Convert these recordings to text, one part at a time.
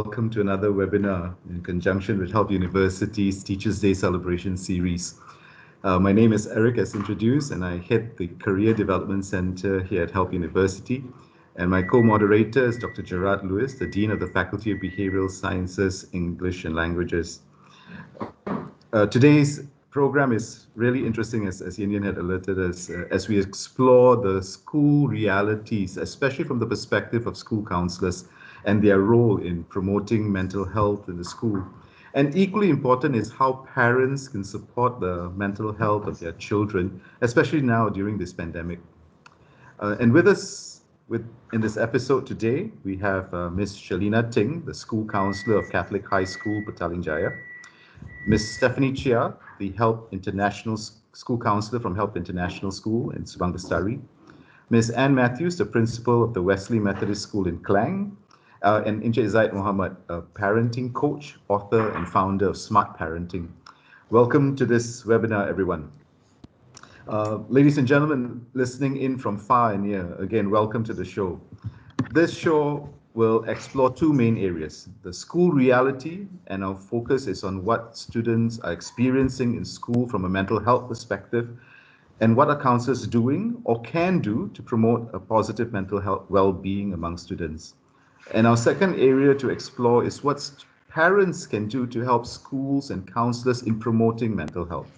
welcome to another webinar in conjunction with Help University's Teachers' Day Celebration Series. My name is Eric, as introduced, and I head the Career Development Center here at Help University. And my co-moderator is Dr. Gerard Lewis, the Dean of the Faculty of Behavioral Sciences, English and Languages. Today's program is really interesting, as Indian had alerted us, as we explore the school realities, especially from the perspective of school counselors and their role in promoting mental health in the school. And equally important is how parents can support the mental health of their children, especially now during this pandemic. And with us in this episode today, we have Ms. Shalina Ting, the school counselor of Catholic High School, Petaling Jaya. Ms. Stephanie Chia, the Help International School Counselor from Help International School in Subang Bestari. Ms. Anne Matthews, the Principal of the Wesley Methodist School in Klang. And Encik Zaid Muhammad, a parenting coach, author, and founder of Smart Parenting. Welcome to this webinar, everyone. Ladies and gentlemen listening in from far and near, again, welcome to the show. This show will explore two main areas, the school reality, and our focus is on what students are experiencing in school from a mental health perspective, and what are counselors doing or can do to promote a positive mental health well-being among students. And our second area to explore is what parents can do to help schools and counselors in promoting mental health.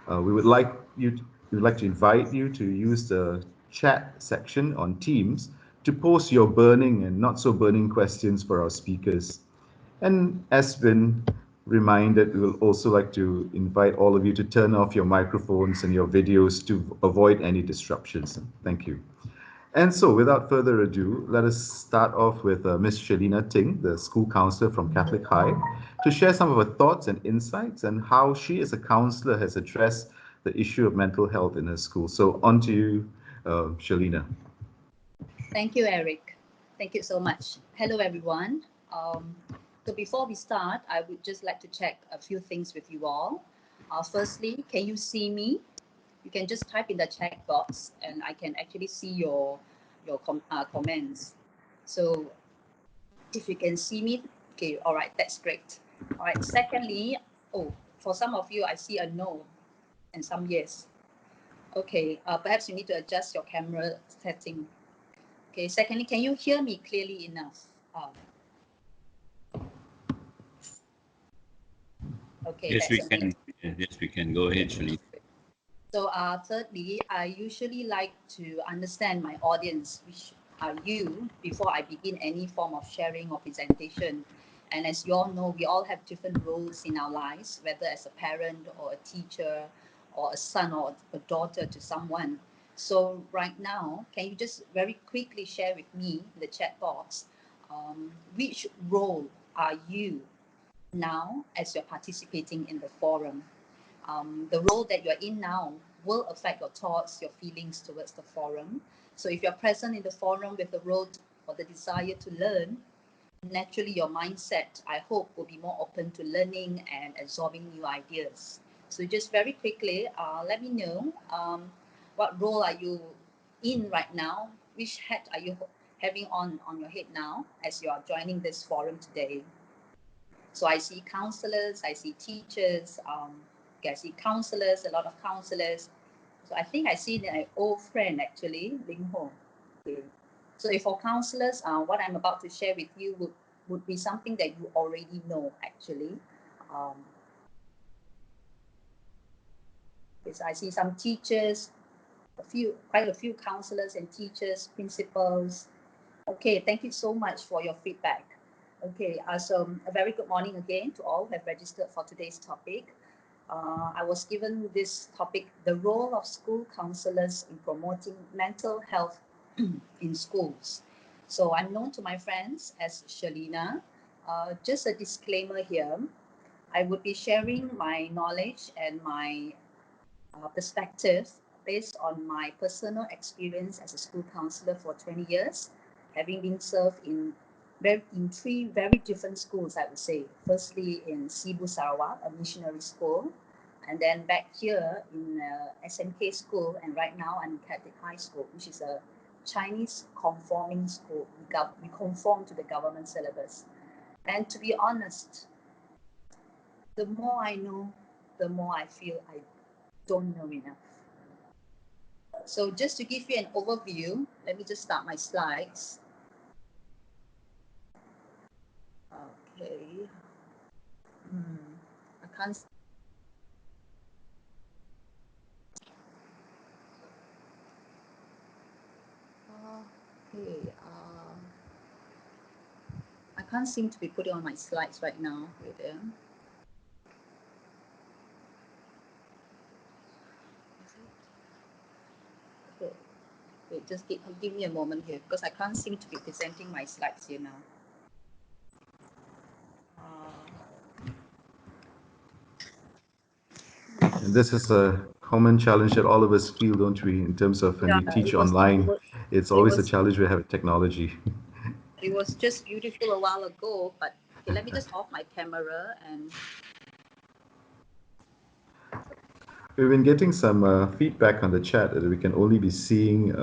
We would like to invite you to use the chat section on Teams to post your burning and not so burning questions for our speakers. And as been reminded, we will also like to invite all of you to turn off your microphones and your videos to avoid any disruptions. Thank you. And so, without further ado, let us start off with Ms. Shalina Ting, the school counselor from Catholic High, to share some of her thoughts and insights and how she, as a counselor, has addressed the issue of mental health in her school. So, on to you, Shalina. Thank you, Eric. Thank you so much. Hello, everyone. So before we start, I would just like to check a few things with you all. Firstly, can you see me? You can just type in the chat box and I can actually see your comments. So if you can see me, okay, all right, that's great. All right, secondly, for some of you, I see a no and some yes. Okay, perhaps you need to adjust your camera setting. Okay, secondly, can you hear me clearly enough? Okay, yes, we amazing. can. Yes, we can. Go ahead, Shalini. So thirdly, I usually like to understand my audience, which are you, before I begin any form of sharing or presentation. And as you all know, we all have different roles in our lives, whether as a parent or a teacher or a son or a daughter to someone. So right now, can you just very quickly share with me in the chat box, which role are you now as you're participating in the forum? The role that you're in now will affect your thoughts, your feelings towards the forum. So if you're present in the forum with the role or the desire to learn, naturally your mindset, I hope, will be more open to learning and absorbing new ideas. So just very quickly, let me know what role are you in right now? Which hat are you having on your head now as you are joining this forum today? So I see counselors, I see teachers, I see counselors, a lot of counselors. So I think I see my old friend actually, Ling Ho. Okay. So if for counselors, what I'm about to share with you would be something that you already know actually. So I see some teachers, quite a few counselors and teachers, principals. Okay, thank you so much for your feedback. Okay, so a very good morning again to all who have registered for today's topic. I was given this topic, the role of school counselors in promoting mental health in schools. So I'm known to my friends as Shalina. Just a disclaimer here, I would be sharing my knowledge and my perspective based on my personal experience as a school counselor for 20 years, having been served in three very different schools, I would say. Firstly, in Cebu, Sarawak, a missionary school, and then back here in SMK school, and right now I'm in Catholic High School, which is a Chinese conforming school. We conform to the government syllabus. And to be honest, the more I know, the more I feel I don't know enough. So just to give you an overview, let me just start my slides. Okay. I can't. Okay. I can't seem to be putting on my slides right now. Wait there. Okay. Wait, just give me a moment here because I can't seem to be presenting my slides here now. And this is a common challenge that all of us feel, don't we, in terms of when we teach online. It's always a challenge we have with technology. It was just beautiful a while ago, but okay, let me just off my camera and. We've been getting some feedback on the chat that we can only be seeing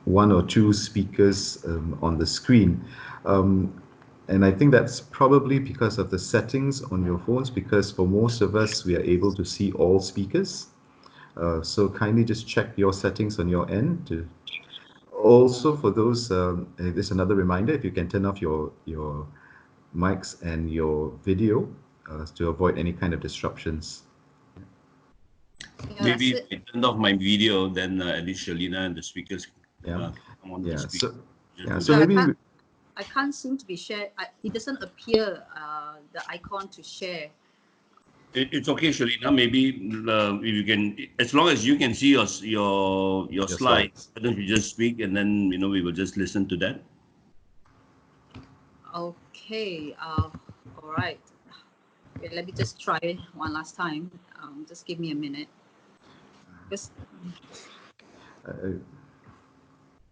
one or two speakers on the screen. And I think that's probably because of the settings on your phones, because for most of us, we are able to see all speakers. So kindly just check your settings on your end. Also, for those, there's another reminder, if you can turn off your mics and your video to avoid any kind of disruptions. Yeah, Maybe if I turned off my video, then at least Shalina and the speakers Yeah. come on the screen. So maybe I can't seem to be shared. It doesn't appear the icon to share. It's okay, Shalina. Maybe if you can, as long as you can see your slides, why don't you just speak and then we will just listen to that. Okay. All right. Wait, let me just try it one last time. Just give me a minute. Just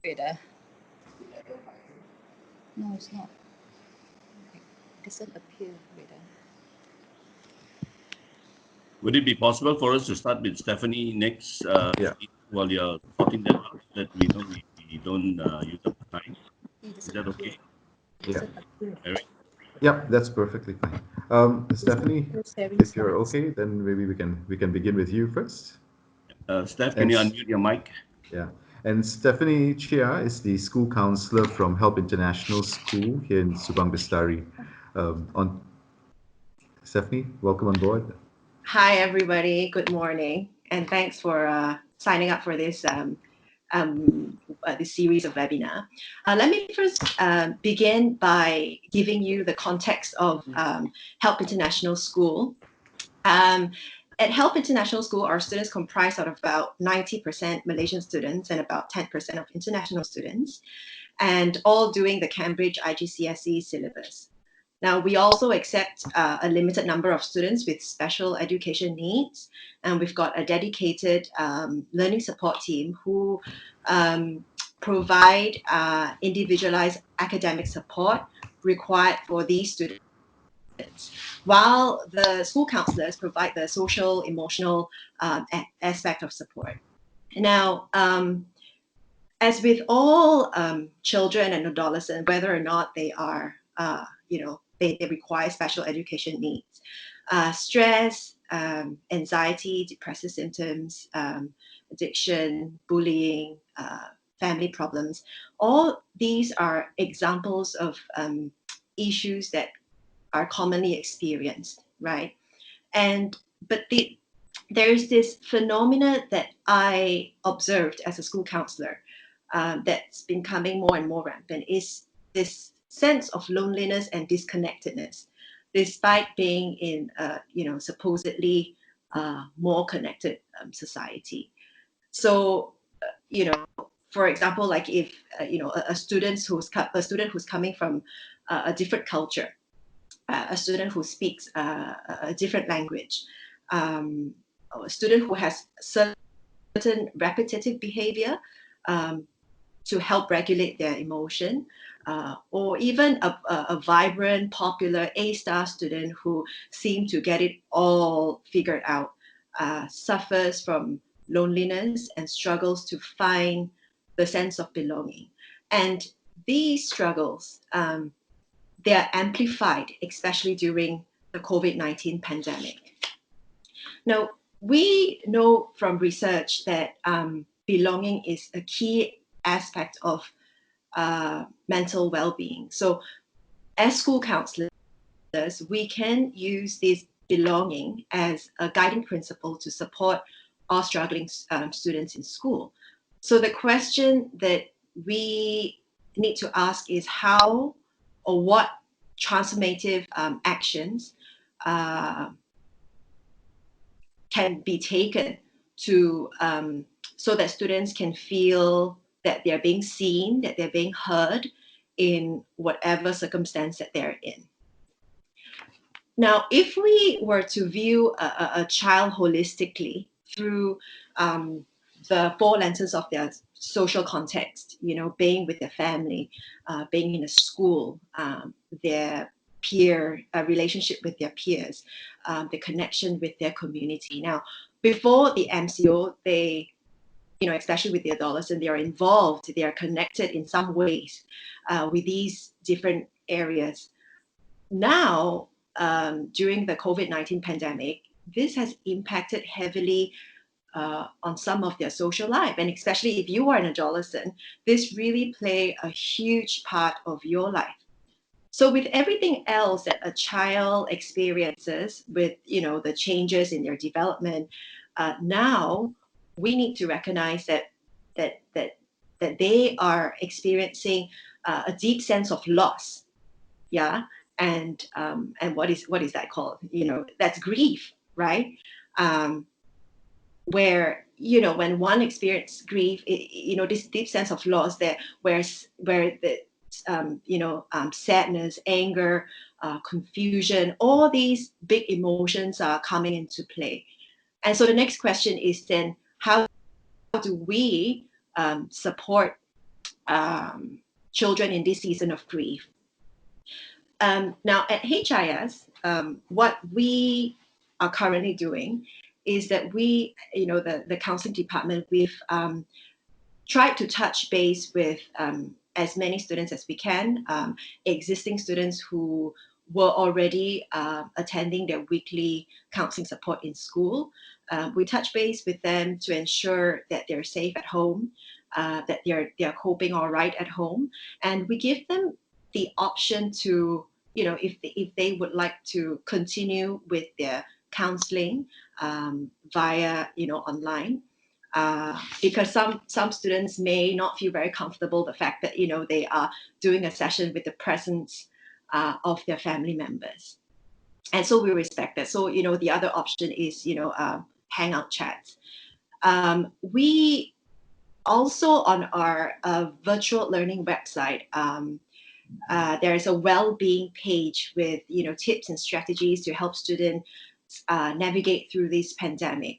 wait. No, it's not. It doesn't appear. Wait. Would it be possible for us to start with Stephanie next while you're sorting that out, so that we know we don't use up the time? Is that okay? Yeah. Eric? Yep, that's perfectly fine. Stephanie, if you're okay, then maybe we can begin with you first. Steph, can you unmute your mic? Yeah. And Stephanie Chia is the school counselor from Help International School here in Subang Bestari. Stephanie, welcome on board. Hi, everybody. Good morning. And thanks for signing up for this this series of webinar. Let me first begin by giving you the context of Help International School. At Help International School, our students comprise of about 90% Malaysian students and about 10% of international students, and all doing the Cambridge IGCSE syllabus. Now, we also accept a limited number of students with special education needs, and we've got a dedicated learning support team who provide individualized academic support required for these students, while the school counselors provide the social, emotional aspect of support. Now, as with all children and adolescents, whether or not they are, they require special education needs, stress, anxiety, depressive symptoms, addiction, bullying, family problems, all these are examples of issues that are commonly experienced, right? But there is this phenomena that I observed as a school counselor that's been becoming more and more rampant, is this sense of loneliness and disconnectedness, despite being in supposedly more connected society. So for example, like if a student who's coming from a different culture, a student who speaks a different language, a student who has certain repetitive behavior to help regulate their emotion, or even a vibrant, popular A-star student who seems to get it all figured out, suffers from loneliness and struggles to find the sense of belonging. And these struggles, they are amplified, especially during the COVID-19 pandemic. Now, we know from research that belonging is a key aspect of mental well-being. So as school counselors, we can use this belonging as a guiding principle to support our struggling students in school. So the question that we need to ask is how or what transformative actions can be taken to so that students can feel that they're being seen, that they're being heard in whatever circumstance that they're in. Now, if we were to view a child holistically through the four lenses of their social context, you know, being with their family, being in a school, their peer relationship with their peers, the connection with their community. Now, before the MCO, they, you know, especially with the adolescent, they are involved, they are connected in some ways with these different areas. Now, during the COVID-19 pandemic, this has impacted heavily on some of their social life. And especially if you are an adolescent, this really play a huge part of your life. So with everything else that a child experiences with, you know, the changes in their development, now we need to recognize that they are experiencing a deep sense of loss. Yeah. And what is that called? You know, that's grief, right? Where, you know, when one experiences grief, you know, this deep sense of loss that where the sadness, anger, confusion, all these big emotions are coming into play. And so the next question is then, how do we support children in this season of grief? Now at HIS, what we are currently doing is that we, you know, the counseling department, we've tried to touch base with as many students as we can, existing students who were already attending their weekly counseling support in school. We touch base with them to ensure that they're safe at home, that they're coping all right at home, and we give them the option to, you know, if they would like to continue with their counseling via, you know, online. Because some students may not feel very comfortable the fact that, you know, they are doing a session with the presence of their family members, and so we respect that. So, you know, the other option is, you know, hangout chats. We also on our virtual learning website, there is a well-being page with, you know, tips and strategies to help students navigate through this pandemic.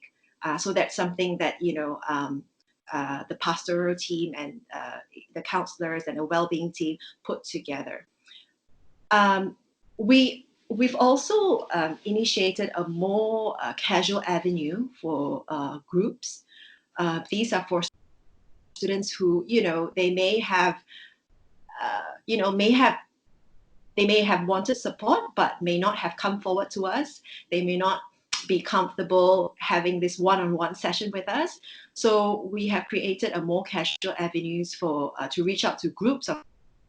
So that's something that, you know, the pastoral team and the counselors and the well-being team put together. We've also initiated a more casual avenue for groups. These are for students who, you know, they may have wanted support, but may not have come forward to us. They may not be comfortable having this one-on-one session with us. So we have created a more casual avenues for to reach out to groups of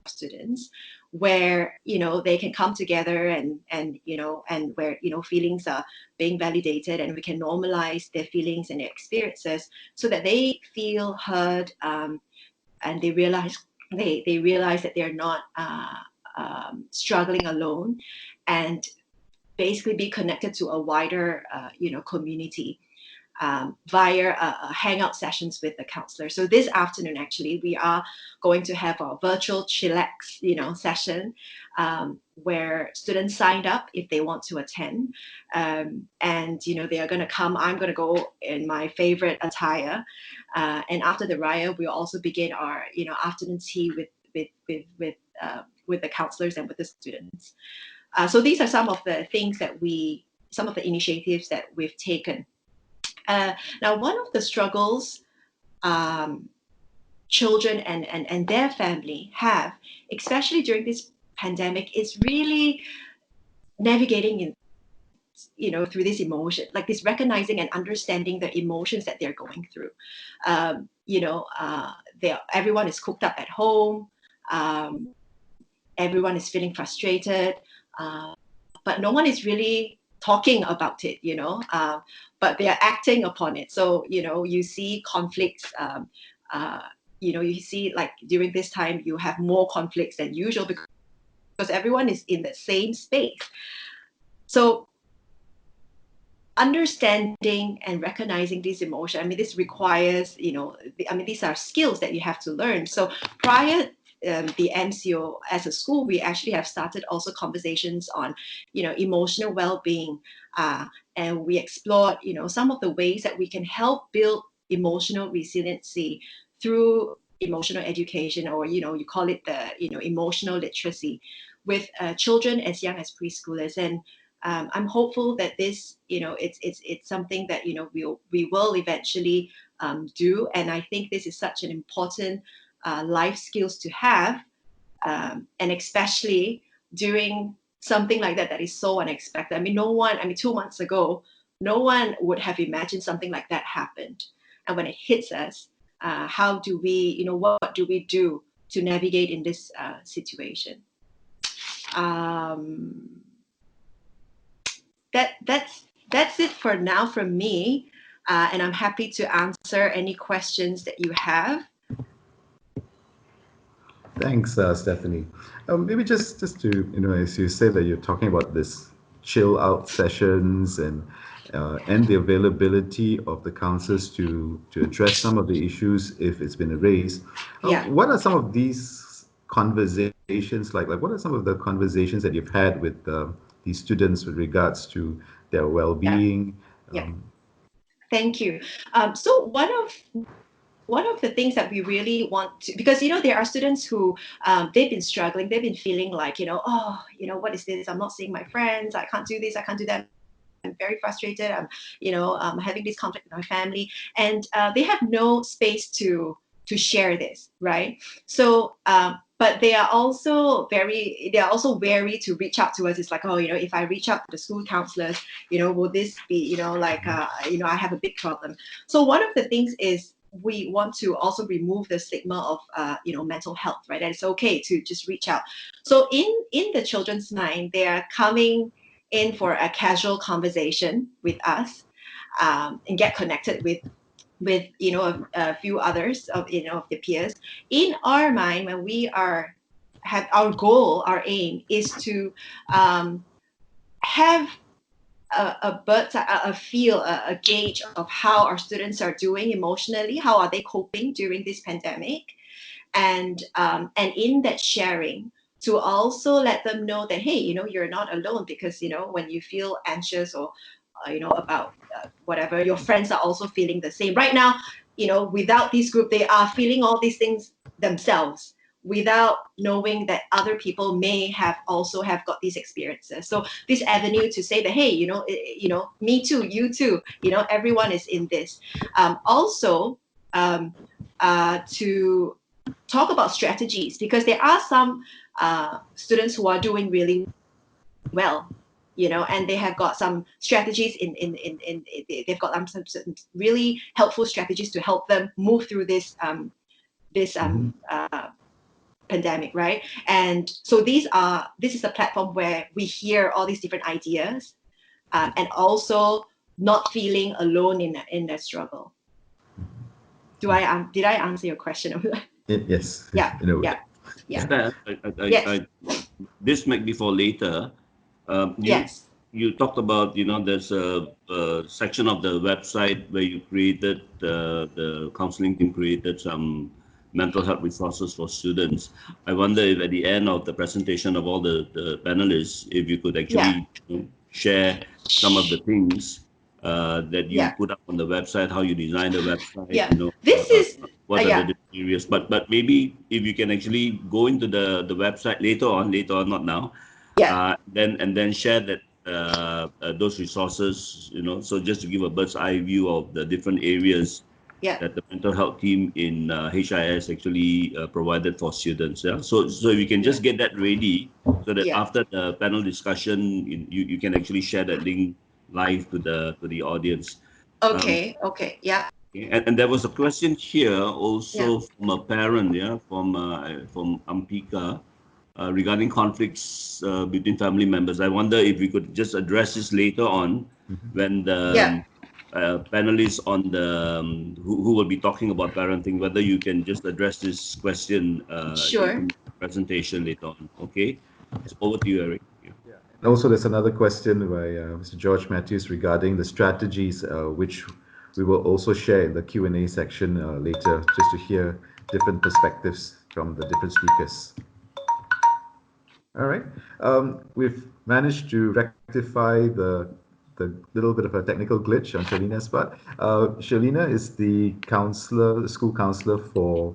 students where, you know, they can come together and you know, and where, you know, feelings are being validated, and we can normalize their feelings and their experiences so that they feel heard, and they realize that they're not struggling alone, and basically be connected to a wider, you know, community via hangout sessions with the counselor. So this afternoon, actually, we are going to have a virtual chillax, you know, session where students signed up if they want to attend, and, you know, they are going to come. I'm going to go in my favorite attire, and after the raya, we'll also begin our, you know, afternoon tea with the counselors and with the students. So these are some of the things that some of the initiatives that we've taken. Now, one of the struggles children and their family have, especially during this pandemic is really navigating in, through this emotion, like this recognizing and understanding the emotions that they're going through. Everyone is cooped up at home. Everyone is feeling frustrated, but no one is really talking about it, but they are acting upon it. So, you see conflicts, you see like during this time, you have more conflicts than usual because everyone is in the same space. So understanding and recognizing these emotions, this requires, these are skills that you have to learn. So prior the MCO as a school, we actually have started also conversations on, emotional well-being, and we explored, some of the ways that we can help build emotional resiliency through emotional education, or you call it the emotional literacy, with children as young as preschoolers. And I'm hopeful that this, it's something that we will eventually do. And I think this is such an important life skills to have, and especially during something like that is so unexpected. 2 months ago, no one would have imagined something like that happened. And when it hits us, how do we, what do we do to navigate in this situation? That's it for now from me, and I'm happy to answer any questions that you have. Thanks, Stephanie. Maybe just to, as you say that you're talking about this chill out sessions and the availability of the counsellors to address some of the issues if it's been raised. What are some of these conversations like? Like, what are some of the conversations that you've had with these students with regards to their well-being? Thank you. So one of the things that we really want to, because there are students who they've been struggling, they've been feeling like what is this? I'm not seeing my friends. I can't do this. I can't do that. I'm very frustrated. I'm having this conflict with my family, and they have no space to share this, right? So, but they are also wary to reach out to us. It's like, if I reach out to the school counselors, will this be, I have a big problem. So one of the things is, we want to also remove the stigma of mental health, right? And it's okay to just reach out. So in the children's mind, they are coming in for a casual conversation with us, and get connected with a few others of of the peers. In our mind, when we have our goal, our aim is to have a gauge of how our students are doing emotionally, how are they coping during this pandemic, and in that sharing, to also let them know that, hey, you're not alone, because when you feel anxious or about whatever, your friends are also feeling the same right now. Without this group, they are feeling all these things themselves, without knowing that other people may have got these experiences. So this avenue to say that, hey, me too, you too, everyone is in this. Also, to talk about strategies, because there are some students who are doing really well, and they have got some strategies they've got some really helpful strategies to help them move through this pandemic, right? And so this is a platform where we hear all these different ideas, and also not feeling alone in that struggle. Did I answer your question? Yes. Yeah. This might be for later. Yes. You talked about, there's a section of the website where you created, the counseling team created some mental health resources for students. I wonder if at the end of the presentation of all the panelists, if you could actually share some of the things that you put up on the website, how you design the website, what are the areas. But maybe if you can actually go into the website later on, not now, then share that those resources, so just to give a bird's eye view of the different areas Yeah. that the mental health team in HIS actually provided for students. Yeah, so we can just get that ready so that Yeah. after the panel discussion, you can actually share that link live to the audience. Um, Okay. Okay. Yeah. okay, and there was a question here Yeah. also from a parent, yeah, from Ampika, regarding conflicts between family members. I wonder if we could just address this later on when the Yeah. panelists on the who will be talking about parenting, whether you can just address this question Sure. in the presentation later on. Okay, so over to you, Eric. Yeah. And also, there's another question by Mr. George Matthews regarding the strategies, which we will also share in the Q&A section later, just to hear different perspectives from the different speakers. All right. We've managed to rectify the little bit of a technical glitch on Shalina's part. Shalina is the counselor, the school counselor for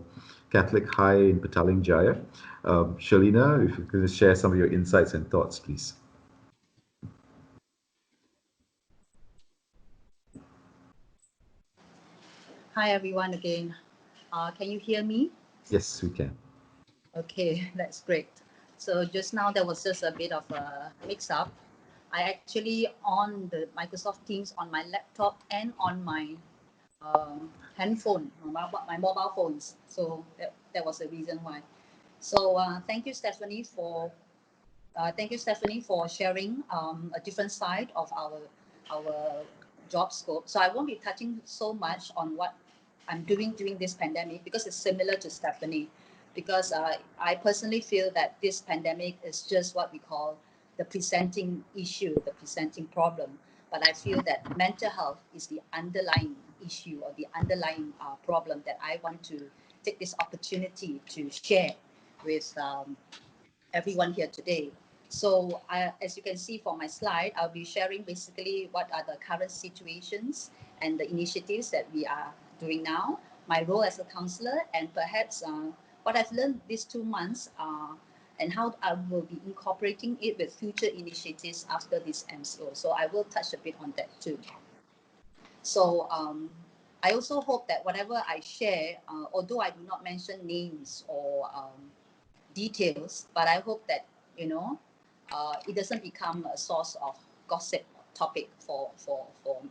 Catholic High in Petaling Jaya. Shalina, if you could share some of your insights and thoughts, please. Hi everyone again. Can you hear me? Yes, we can. Okay, that's great. So just now there was just a bit of a mix-up. I actually on the Microsoft Teams on my laptop and on my handphone, my mobile phones. So that was the reason why. So thank you Stephanie for sharing a different side of our job scope. So I won't be touching so much on what I'm doing during this pandemic because it's similar to Stephanie. Because I personally feel that this pandemic is just what we call the presenting issue, the presenting problem. But I feel that mental health is the underlying issue or the underlying problem that I want to take this opportunity to share with everyone here today. So as you can see from my slide, I'll be sharing basically what are the current situations and the initiatives that we are doing now, my role as a counselor, and perhaps what I've learned these 2 months and how I will be incorporating it with future initiatives after this MCO. So I will touch a bit on that too. So I also hope that whatever I share, although I do not mention names or details, but I hope that it doesn't become a source of gossip topic for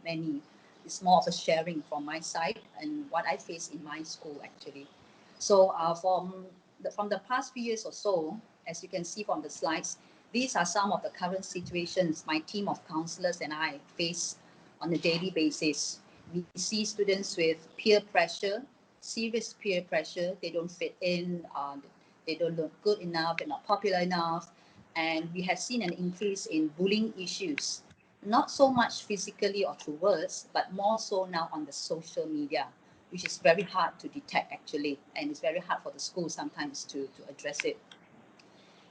many. It's more of a sharing from my side and what I face in my school actually. So from the past few years or so, as you can see from the slides, these are some of the current situations my team of counselors and I face on a daily basis. We see students with peer pressure, serious peer pressure. They don't fit in, they don't look good enough, they're not popular enough. And we have seen an increase in bullying issues, not so much physically or through words, but more so now on the social media, which is very hard to detect actually. And it's very hard for the school sometimes to address it.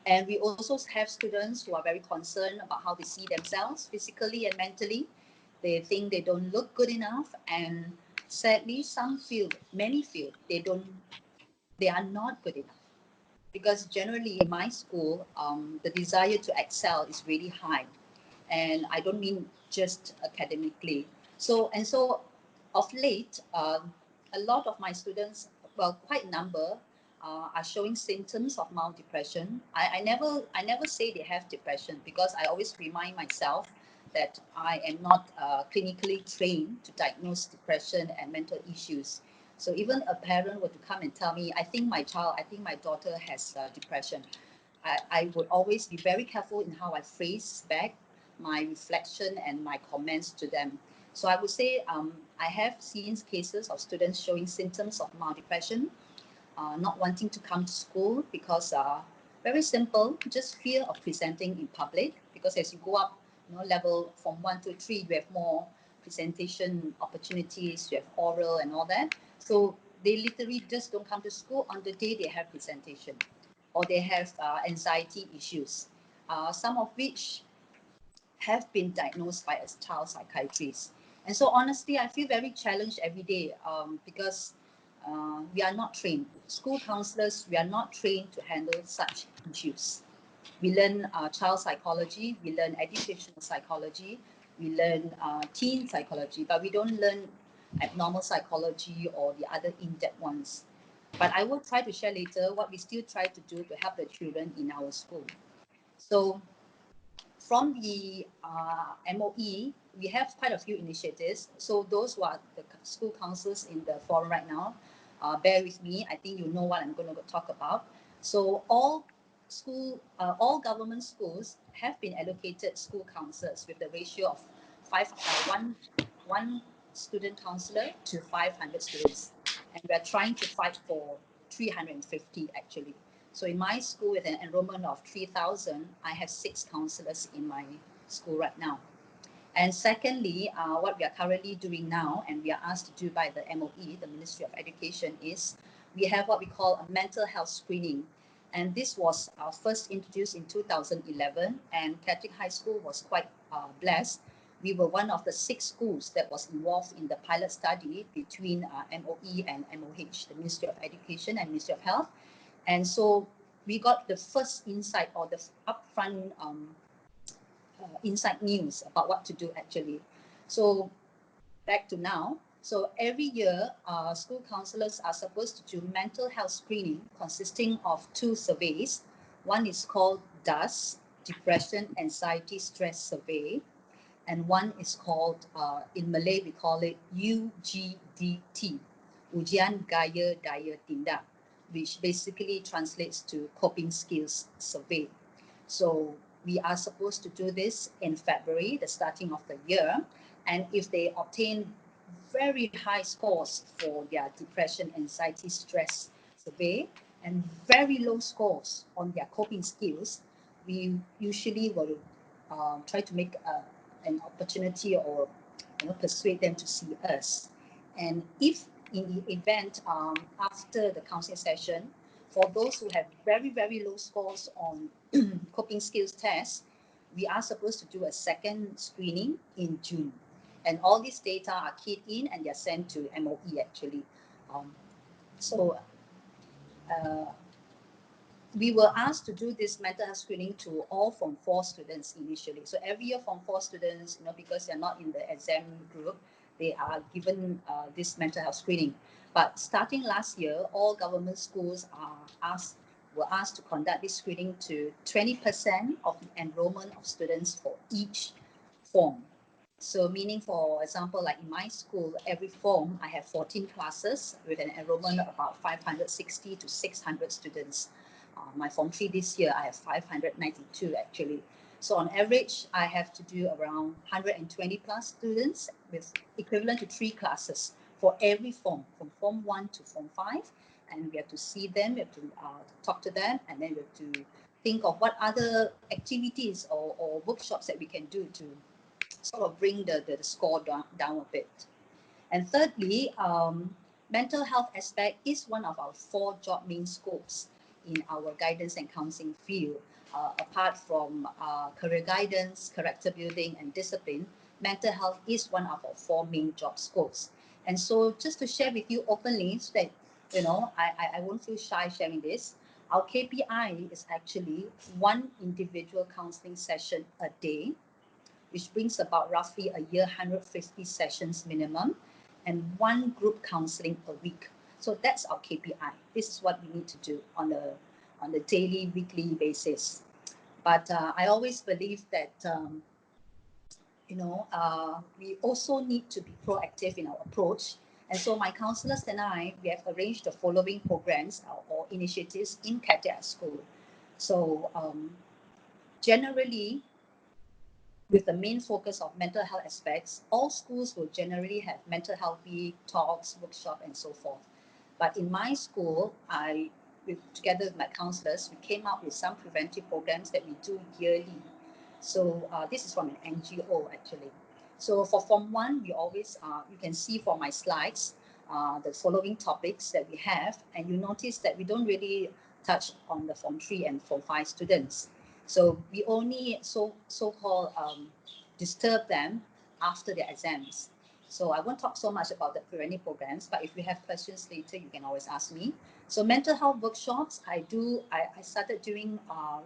And we also have students who are very concerned about how they see themselves physically and mentally. They think they don't look good enough, and sadly, many feel they are not good enough. Because generally in my school, the desire to excel is really high, and I don't mean just academically. So of late, a lot of my students, well, quite a number, are showing symptoms of mild depression. I never say they have depression because I always remind myself that I am not clinically trained to diagnose depression and mental issues. So even a parent were to come and tell me, I think my daughter has depression. I would always be very careful in how I phrase back my reflection and my comments to them. So I would say I have seen cases of students showing symptoms of mild depression, not wanting to come to school because very simple, just fear of presenting in public. Because as you go up, level from 1 to 3, you have more presentation opportunities, you have oral and all that. So they literally just don't come to school on the day they have presentation, or they have anxiety issues, some of which have been diagnosed by a child psychiatrist. And so honestly, I feel very challenged every day because we are not trained. School counselors, we are not trained to handle such issues. We learn child psychology, we learn educational psychology, we learn teen psychology, but we don't learn abnormal psychology or the other in-depth ones. But I will try to share later what we still try to do to help the children in our school. So from the MOE, we have quite a few initiatives. So those who are the school councils in the forum right now, bear with me. I think you know what I'm going to talk about. So all government schools have been allocated school councillors with the ratio of one student councillor to 500 students, and we're trying to fight for 350 actually. So in my school, with an enrollment of 3,000, I have 6 counsellors in my school right now. And secondly, what we are currently doing now, and we are asked to do by the MOE, the Ministry of Education, is we have what we call a mental health screening. And this was first introduced in 2011, and Catholic High School was quite blessed. We were one of the 6 schools that was involved in the pilot study between MOE and MOH, the Ministry of Education and Ministry of Health. And so we got the first insight, or the upfront inside news about what to do actually. So back to now. So every year, school counsellors are supposed to do mental health screening consisting of 2 surveys. One is called DAS, Depression, Anxiety, Stress Survey. And one is called, in Malay, we call it UGDT, Ujian Gaya Daya Tindak, which basically translates to Coping Skills Survey. So we are supposed to do this in February, the starting of the year. And if they obtain very high scores for their depression, anxiety, stress survey, and very low scores on their coping skills, we usually will try to make an opportunity, or persuade them to see us. And if in the event after the counseling session, for those who have very, very low scores on coping skills tests, we are supposed to do a second screening in June. And all these data are keyed in and they're sent to MOE actually. So we were asked to do this mental health screening to all Form 4 students initially. So every year Form 4 students, because they're not in the exam group, they are given this mental health screening. But starting last year, all government schools were asked to conduct this screening to 20% of the enrollment of students for each form. So meaning, for example, like in my school, every form, I have 14 classes with an enrollment of about 560 to 600 students. My Form 3 this year, I have 592 actually. So on average, I have to do around 120 plus students, with equivalent to 3 classes for every form, from Form 1 to Form 5. And we have to see them, we have to talk to them, and then we have to think of what other activities or workshops that we can do to sort of bring the score down a bit. And thirdly, mental health aspect is one of our 4 job main scopes in our guidance and counseling field. Apart from career guidance, character building, and discipline, mental health is one of our 4 main job scopes. And so just to share with you openly, so that I won't feel shy sharing this, our KPI is actually 1 individual counseling session a day, which brings about roughly a year 150 sessions minimum, and 1 group counseling per week. So that's our KPI. This is what we need to do on a daily, weekly basis. But I always believe that we also need to be proactive in our approach. And so my counsellors and I, we have arranged the following programs or initiatives in Cadet School. So generally, with the main focus of mental health aspects, all schools will generally have mental health week, talks, workshop, and so forth. But in my school, together with my counsellors, we came up with some preventive programs that we do yearly. So this is from an NGO actually. So for Form 1, we always, you can see from my slides, the following topics that we have, and you notice that we don't really touch on the Form 3 and Form 5 students. So we only so-called disturb them after their exams. So I won't talk so much about the preventive programs, but if you have questions later, you can always ask me. So mental health workshops, I started doing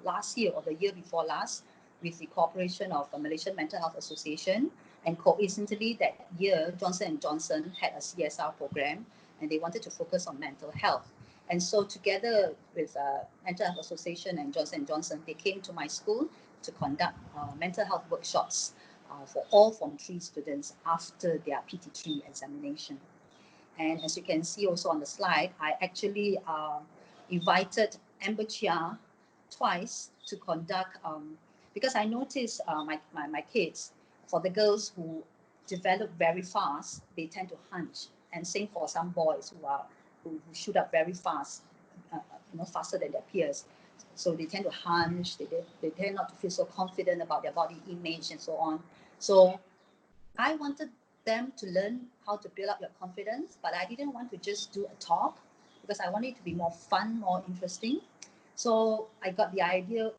last year or the year before last with the cooperation of the Malaysian Mental Health Association. And coincidentally, that year, Johnson & Johnson had a CSR program, and they wanted to focus on mental health. And so together with Mental Health Association and Johnson & Johnson, they came to my school to conduct mental health workshops for all Form 3 students after their PT3 examination. And as you can see also on the slide, I actually invited Amber Chia twice to conduct, because I noticed my kids, for the girls who develop very fast, they tend to hunch. And same for some boys who shoot up very fast, faster than their peers. So they tend to hunch, they tend not to feel so confident about their body image and so on. So I wanted them to learn how to build up your confidence, but I didn't want to just do a talk because I wanted it to be more fun, more interesting. So I got the idea,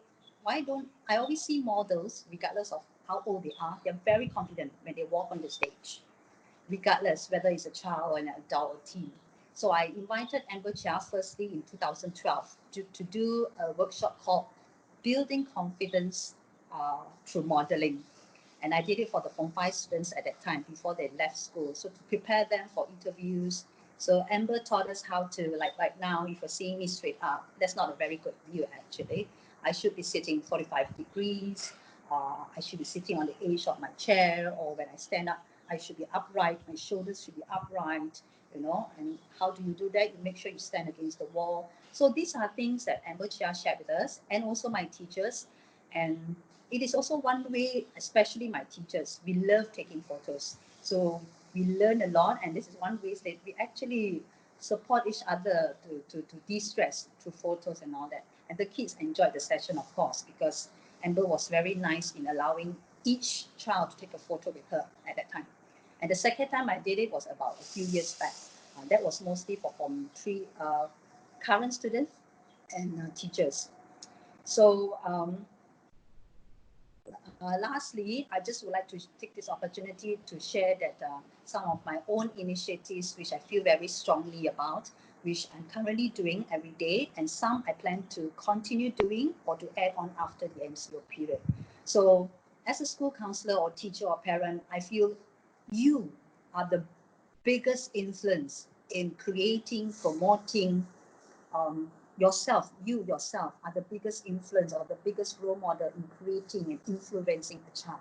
why don't I always see models, regardless of how old they are, they're very confident when they walk on the stage, regardless whether it's a child or an adult or teen. So I invited Amber Chia firstly in 2012 to do a workshop called Building Confidence Through Modeling. And I did it for the Form 5 students at that time before they left school. So to prepare them for interviews. So Amber taught us how to, like right now, if you're seeing me straight up, that's not a very good view actually. I should be sitting 45 degrees. I should be sitting on the edge of my chair, or when I stand up, I should be upright. My shoulders should be upright, and how do you do that? You make sure you stand against the wall. So these are things that Amber Chia shared with us, and also my teachers. And it is also one way, especially my teachers, we love taking photos. So we learn a lot, and this is one way that we actually support each other to de-stress through photos and all that. And the kids enjoyed the session, of course, because Amber was very nice in allowing each child to take a photo with her at that time. And the second time I did it was about a few years back. That was mostly for Form 3 current students and teachers. So lastly, I just would like to take this opportunity to share that some of my own initiatives, which I feel very strongly about, which I'm currently doing every day, and some I plan to continue doing or to add on after the MCO period. So as a school counselor or teacher or parent, I feel you are the biggest influence in creating, promoting, yourself are the biggest influence or the biggest role model in creating and influencing a child.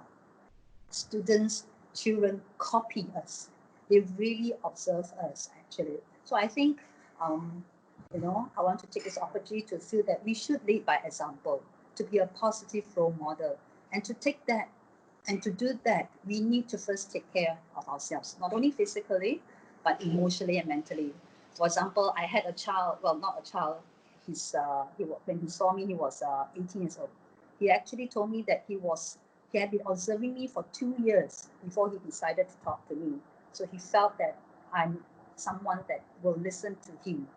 Students, children copy us. They really observe us actually. So I think, I want to take this opportunity to feel that we should lead by example, to be a positive role model, and to take that. And to do that, we need to first take care of ourselves, not only physically, but emotionally and mentally. For example, I had a child, well, not a child, when he saw me, he was 18 years old. He actually told me that he had been observing me for 2 years before he decided to talk to me. So he felt that I'm someone that will listen to him.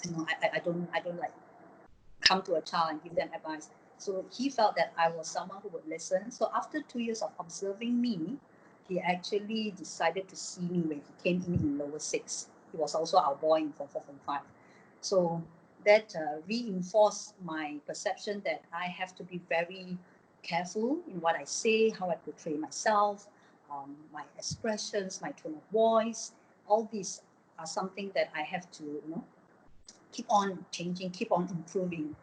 I don't like come to a child and give them advice. So he felt that I was someone who would listen. So after 2 years of observing me, he actually decided to see me when he came in lower 6. He was also our boy in Form 4, Form 5. So that reinforced my perception that I have to be very careful in what I say, how I portray myself, my expressions, my tone of voice. All these are something that I have to, keep on changing, keep on improving.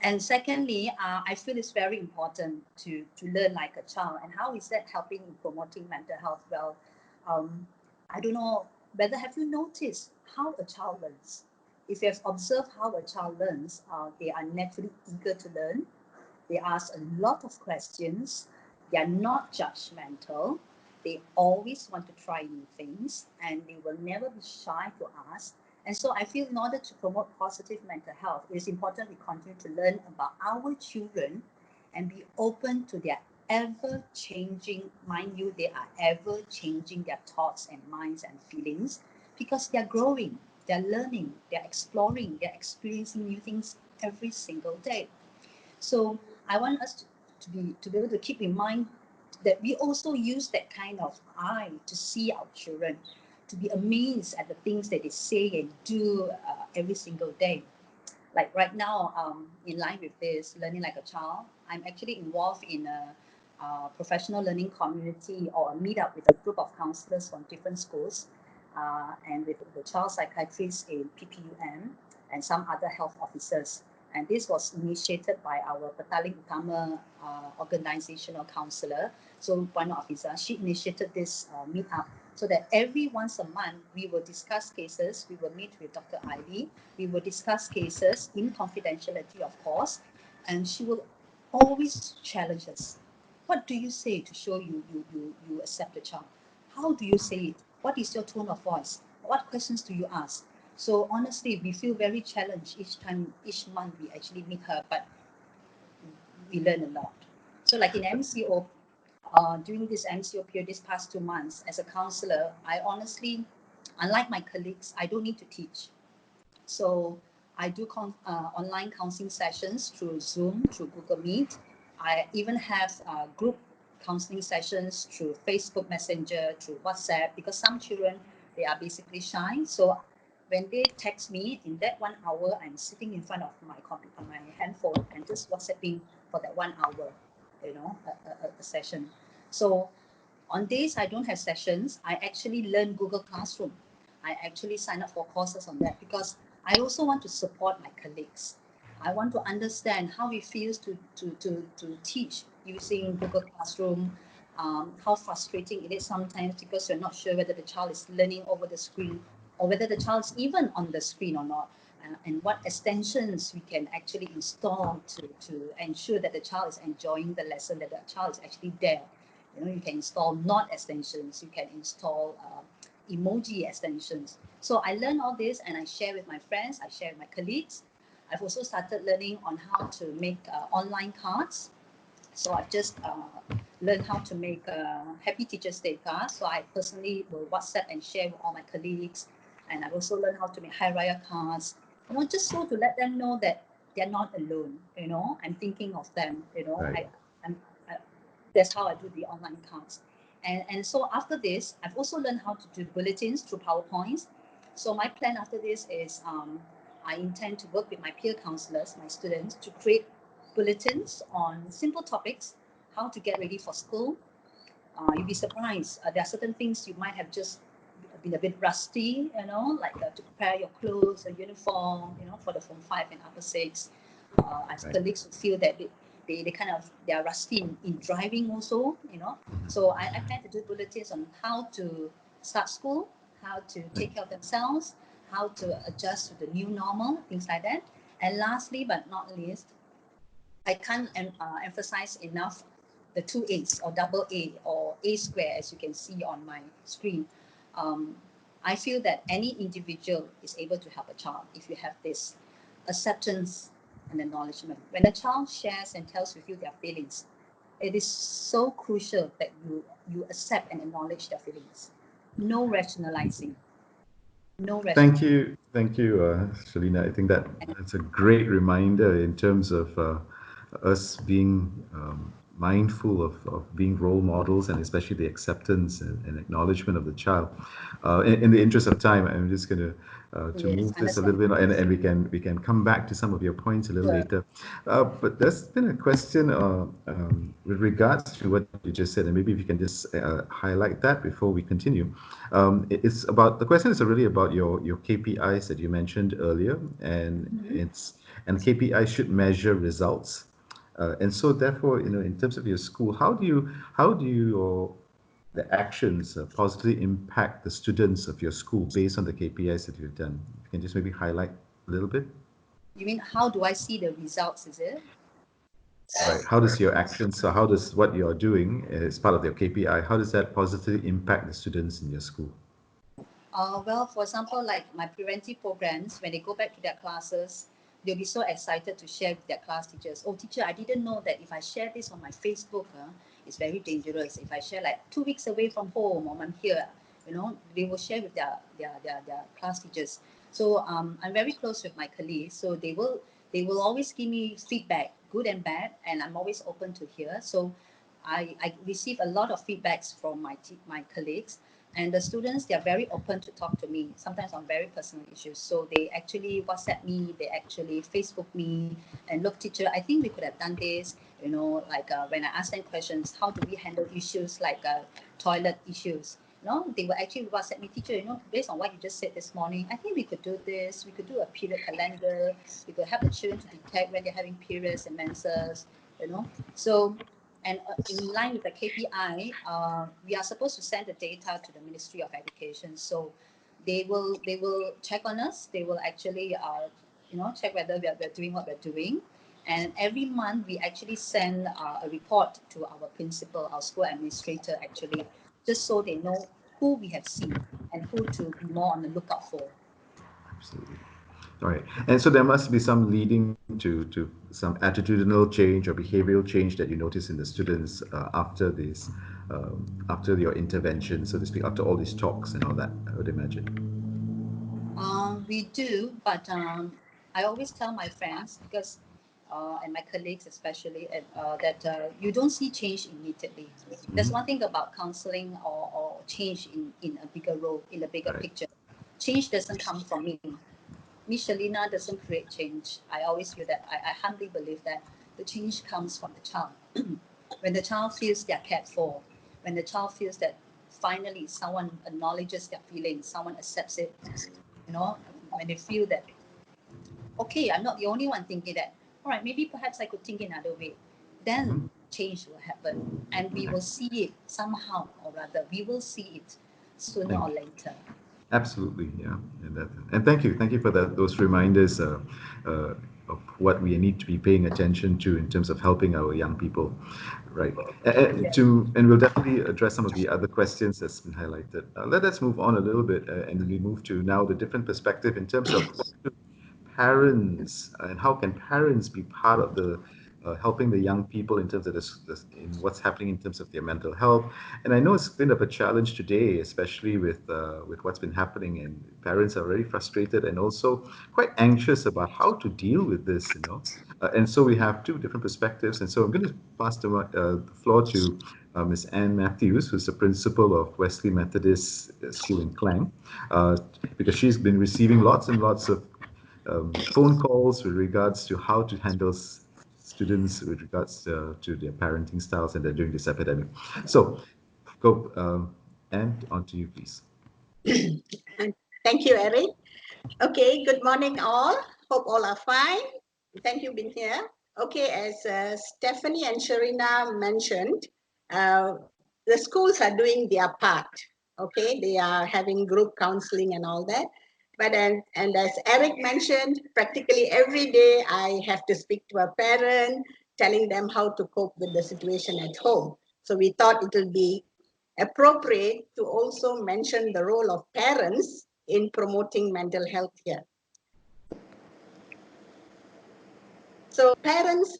And secondly, I feel it's very important to learn like a child. And how is that helping in promoting mental health? Well, I don't know whether have you noticed how a child learns? If you have observed how a child learns, they are naturally eager to learn. They ask a lot of questions. They are not judgmental. They always want to try new things, and they will never be shy to ask. And so I feel in order to promote positive mental health, it is important we continue to learn about our children and be open to their ever-changing, mind you, they are ever-changing their thoughts and minds and feelings, because they're growing, they're learning, they're exploring, they're experiencing new things every single day. So I want us to be able to keep in mind that we also use that kind of eye to see our children, to be amazed at the things that they say and do every single day. Like right now, in line with this, learning like a child, I'm actually involved in professional learning community or a meetup with a group of counsellors from different schools and with the child psychiatrist in PPUM and some other health officers. And this was initiated by our Petaling Utama organizational counsellor. So one officer, she initiated this meetup so that every once a month we will discuss cases. We will meet with Dr. Ivy. We will discuss cases in confidentiality, of course, and she will always challenge us. What do you say to show you accept the child? How do you say it? What is your tone of voice? What questions do you ask? So honestly, we feel very challenged each month we actually meet her, but we learn a lot. So like in MCO, during this MCO period, this past 2 months, as a counsellor, I honestly, unlike my colleagues, I don't need to teach. So I do online counseling sessions through Zoom, through Google Meet. I even have group counseling sessions through Facebook Messenger, through WhatsApp, because some children, they are basically shy. So when they text me, in that 1 hour, I'm sitting in front of my computer, my handphone, and just WhatsApping for that 1 hour, a session. So on days I don't have sessions, I actually learn Google Classroom. I actually sign up for courses on that because I also want to support my colleagues. I want to understand how it feels to teach using Google Classroom, how frustrating it is sometimes because you're not sure whether the child is learning over the screen or whether the child is even on the screen or not, and what extensions we can actually install to ensure that the child is enjoying the lesson, that the child is actually there. You can install not extensions, you can install emoji extensions. So I learned all this and I share with my friends, I share with my colleagues. I've also started learning on how to make online cards. So I've just learned how to make Happy Teacher's Day cards. So I personally will WhatsApp and share with all my colleagues. And I've also learned how to make Hari Raya cards, just so to let them know that they're not alone. I'm thinking of them. Right. That's how I do the online cards. And so after this, I've also learned how to do bulletins through PowerPoints. So my plan after this is I intend to work with my peer counselors, my students, to create bulletins on simple topics, how to get ready for school. You'd be surprised. There are certain things you might have just been a bit rusty, like to prepare your clothes, a uniform, for the Form 5 and Upper 6. I have colleagues who feel that they are rusty in driving also, So I plan to do bulletins on how to start school, how to take care of themselves, how to adjust to the new normal, things like that. And lastly, but not least, I can't emphasize enough the 2 A's or double A or A square, as you can see on my screen. I feel that any individual is able to help a child if you have this acceptance and acknowledgement. When a child shares and tells with you their feelings, it is so crucial that you accept and acknowledge their feelings. No rationalizing. Thank you, Shalina. I think that's a great reminder in terms of us being mindful of being role models, and especially the acceptance and acknowledgement of the child. In the interest of time, I'm just going to Yes, move this a little bit, and we can come back to some of your points a little later. But there's been a question with regards to what you just said, and maybe if you can just highlight that before we continue. It's about, the question is really about your KPIs that you mentioned earlier, and KPIs should measure results. And so therefore, in terms of your school, how do your the actions positively impact the students of your school based on the KPIs that you've done? You can just maybe highlight a little bit. You mean how do I see the results, is it? Right. How does your actions, so how does what you're doing as part of your KPI, how does that positively impact the students in your school? Well, for example, like my preventive programs, when they go back to their classes, they'll be so excited to share with their class teachers. Oh, teacher, I didn't know that if I share this on my Facebook, it's very dangerous. If I share like 2 weeks away from home or I'm here, they will share with their class teachers. So I'm very close with my colleagues. So they will always give me feedback, good and bad, and I'm always open to hear. So I receive a lot of feedbacks from my colleagues. And the students, they are very open to talk to me, sometimes on very personal issues. So they actually WhatsApp me, they actually Facebook me, and look, teacher, I think we could have done this. Like when I ask them questions, how do we handle issues like toilet issues? They will actually WhatsApp me, teacher, based on what you just said this morning, I think we could do this. We could do a period calendar. We could help the children to detect when they're having periods and menses. So, and in line with the KPI, we are supposed to send the data to the Ministry of Education. So they will check on us. They will actually check whether we're doing what we're doing. And every month we actually send a report to our principal, our school administrator, actually, just so they know who we have seen and who to be more on the lookout for. Absolutely. All right. And so there must be some leading to some attitudinal change or behavioral change that you notice in the students after your intervention, so to speak, after all these talks and all that, I would imagine. We do, but I always tell my friends, because and my colleagues especially, that you don't see change immediately. There's one thing about counseling or change in a bigger role, in a bigger picture. Change doesn't come from me. Miss Shalina doesn't create change. I always feel that. I humbly believe that the change comes from the child. When the child feels they're cared for, when the child feels that finally someone acknowledges their feelings, someone accepts it, when they feel that, okay, I'm not the only one thinking that, all right, maybe perhaps I could think another way, then change will happen. And we will see it somehow or rather, we will see it sooner or later. Absolutely, yeah, and thank you for those reminders of what we need to be paying attention to in terms of helping our young people, right? And we'll definitely address some of the other questions that's been highlighted. Let us move on a little bit, and we move to now the different perspective in terms of parents and how can parents be part of the helping the young people in terms of in what's happening in terms of their mental health. And I know it's been of a challenge today, especially with what's been happening, and parents are very frustrated and also quite anxious about how to deal with this, and so we have two different perspectives. And so I'm going to pass the floor to Ms. Anne Matthews, who's the principal of Wesley Methodist School in Klang, because she's been receiving lots and lots of phone calls with regards to how to handle students with regards to their parenting styles and during this epidemic. So, go, and on to you, please. Thank you, Eric. Okay, good morning all. Hope all are fine. Thank you, being here. Okay, as Stephanie and Sharina mentioned, the schools are doing their part. Okay, they are having group counseling and all that. But and as Eric mentioned, practically every day I have to speak to a parent, telling them how to cope with the situation at home. So we thought it will be appropriate to also mention the role of parents in promoting mental health here. So parents,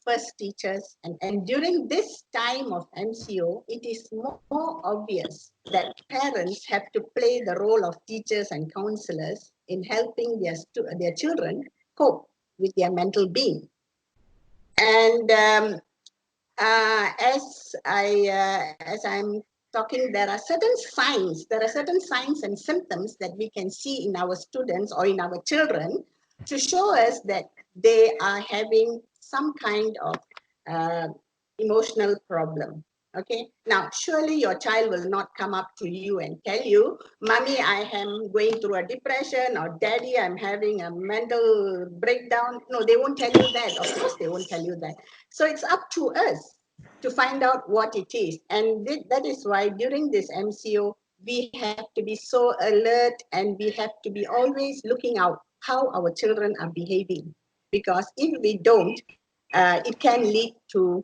first teachers, and during this time of MCO, it is more obvious that parents have to play the role of teachers and counselors in helping their children cope with their mental being. And as I'm talking, there are certain signs and symptoms that we can see in our students or in our children to show us that they are having some kind of emotional problem. Okay, now surely your child will not come up to you and tell you, Mommy, I am going through a depression, or Daddy, I'm having a mental breakdown. No, they won't tell you that. Of course, they won't tell you that. So it's up to us to find out what it is. And that is why during this MCO, we have to be so alert, and we have to be always looking out how our children are behaving. Because if we don't, it can lead to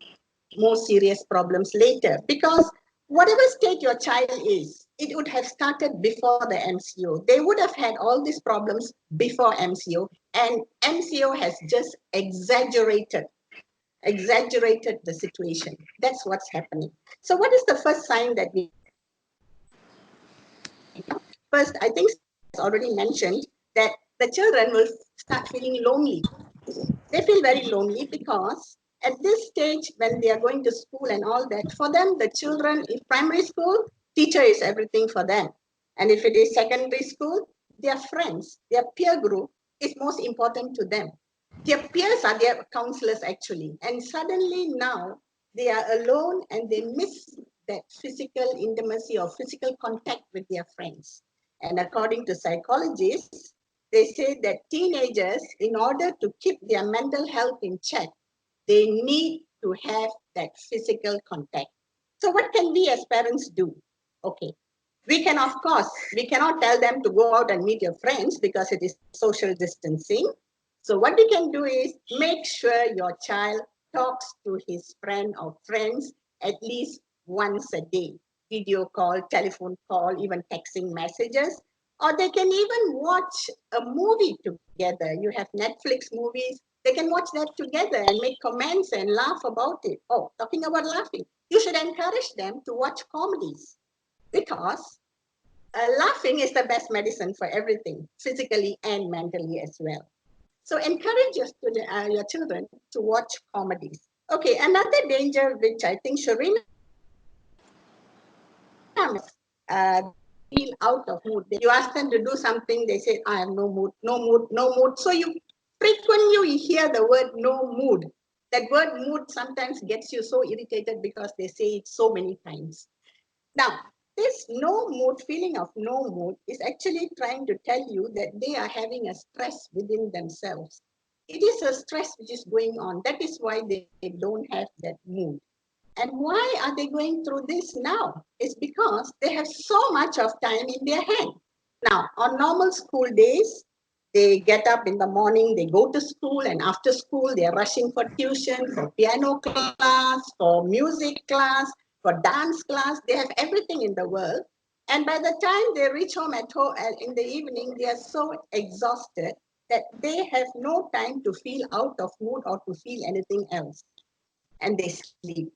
more serious problems later. Because whatever state your child is, it would have started before the MCO. They would have had all these problems before MCO, and MCO has just exaggerated the situation. That's what's happening. So what is the first sign that we... First, I think it's already mentioned that the children will start feeling lonely. They feel very lonely because at this stage, when they are going to school and all that, for them, the children in primary school, Teacher is everything for them. And if it is secondary school, their friends, their peer group is most important to them. Their peers are their counselors actually. And suddenly now they are alone and they miss that physical intimacy or physical contact with their friends. And according to psychologists, they say that teenagers, in order to keep their mental health in check, they need to have that physical contact. So what can we as parents do? Okay, we can, of course, we cannot tell them to go out and meet your friends because it is social distancing. So what we can do is make sure your child talks to his friend or friends at least once a day. Video call, telephone call, even texting messages. Or they can even watch a movie together. You have Netflix movies. They can watch that together and make comments and laugh about it. Oh, talking about laughing, you should encourage them to watch comedies because laughing is the best medicine for everything, physically and mentally as well. So encourage your children to watch comedies. Okay, another danger which I think Sharina feel out of mood. You ask them to do something, they say, I have no mood, no mood, no mood. So you frequently hear the word no mood. That word mood sometimes gets you so irritated because they say it so many times. Now, this no mood, feeling of no mood is actually trying to tell you that they are having a stress within themselves. It is a stress which is going on. That is why they don't have that mood. And why are they going through this now? It's because they have so much of time in their hand. Now, on normal school days, they get up in the morning, they go to school, and after school, they're rushing for tuition, for piano class, for music class, for dance class. They have everything in the world. And by the time they reach home at home in the evening, they are so exhausted that they have no time to feel out of mood or to feel anything else. And they sleep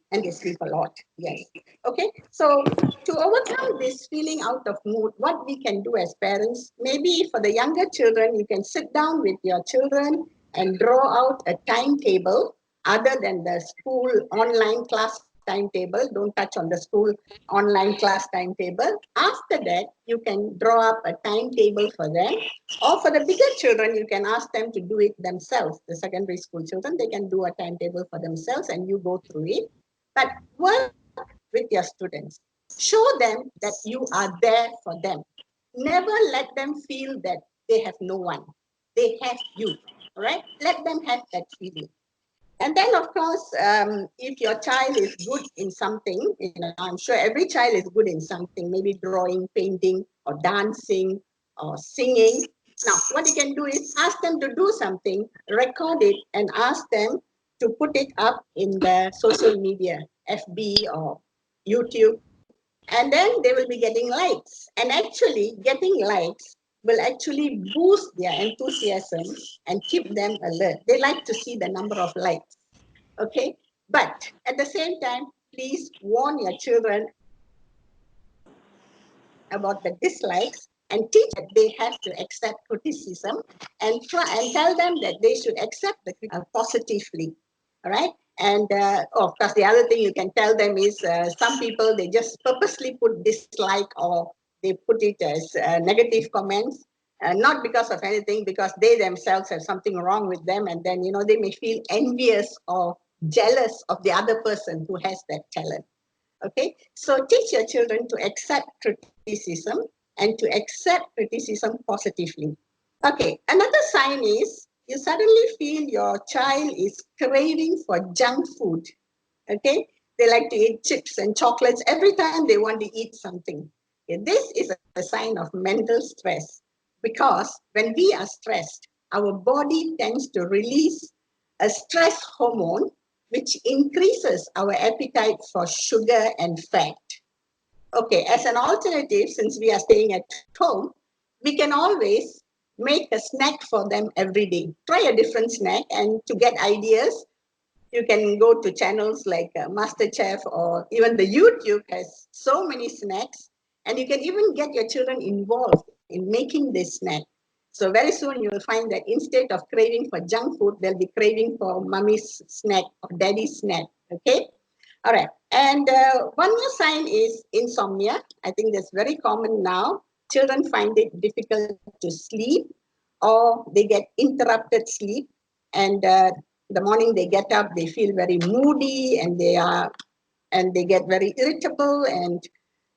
a lot. Yes. Okay. So to overcome this feeling out of mood, what we can do as parents, maybe for the younger children, you can sit down with your children and draw out a timetable other than the school online class timetable. Don't touch on the school online class timetable. After that, you can draw up a timetable for them. Or for the bigger children, you can ask them to do it themselves. The secondary school children, they can do a timetable for themselves and you go through it. But work with your students. Show them that you are there for them. Never let them feel that they have no one. They have you, all right? Let them have that feeling. And then, of course, if your child is good in something, I'm sure every child is good in something, maybe drawing, painting, or dancing, or singing. Now, what you can do is ask them to do something, record it, and ask them to put it up in the social media, FB or YouTube, and then they will be getting likes. And actually, getting likes will actually boost their enthusiasm and keep them alert. They like to see the number of likes. Okay, but at the same time, please warn your children about the dislikes and teach that they have to accept criticism and try and tell them that they should accept the positively. All right. And of course, the other thing you can tell them is some people, they just purposely put dislike or they put it as negative comments, not because of anything, because they themselves have something wrong with them. And then, they may feel envious or jealous of the other person who has that talent. Okay, so teach your children to accept criticism and to accept criticism positively. Okay, another sign is you suddenly feel your child is craving for junk food. Okay, they like to eat chips and chocolates every time they want to eat something. Okay, this is a sign of mental stress because when we are stressed, our body tends to release a stress hormone which increases our appetite for sugar and fat. Okay, as an alternative, since we are staying at home, we can always make a snack for them every day. Try a different snack, and to get ideas, you can go to channels like MasterChef, or even the YouTube has so many snacks, and you can even get your children involved in making this snack. So very soon you will find that instead of craving for junk food, they'll be craving for mommy's snack or daddy's snack. Okay. All right. And one more sign is insomnia. I think that's very common now. Children find it difficult to sleep, or they get interrupted sleep. And the morning they get up, they feel very moody, and they get very irritable, and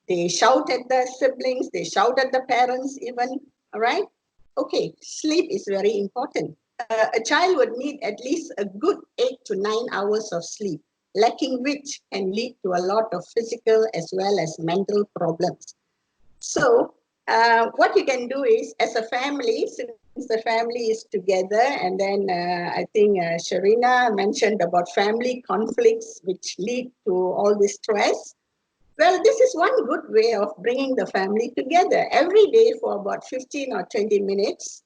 they shout at the siblings, they shout at the parents even. All right. Okay. Sleep is very important. A child would need at least a good 8 to 9 hours of sleep, lacking which can lead to a lot of physical as well as mental problems. So what you can do is, as a family, since the family is together, and then I think Sharina mentioned about family conflicts which lead to all this stress. Well, this is one good way of bringing the family together. Every day for about 15 or 20 minutes,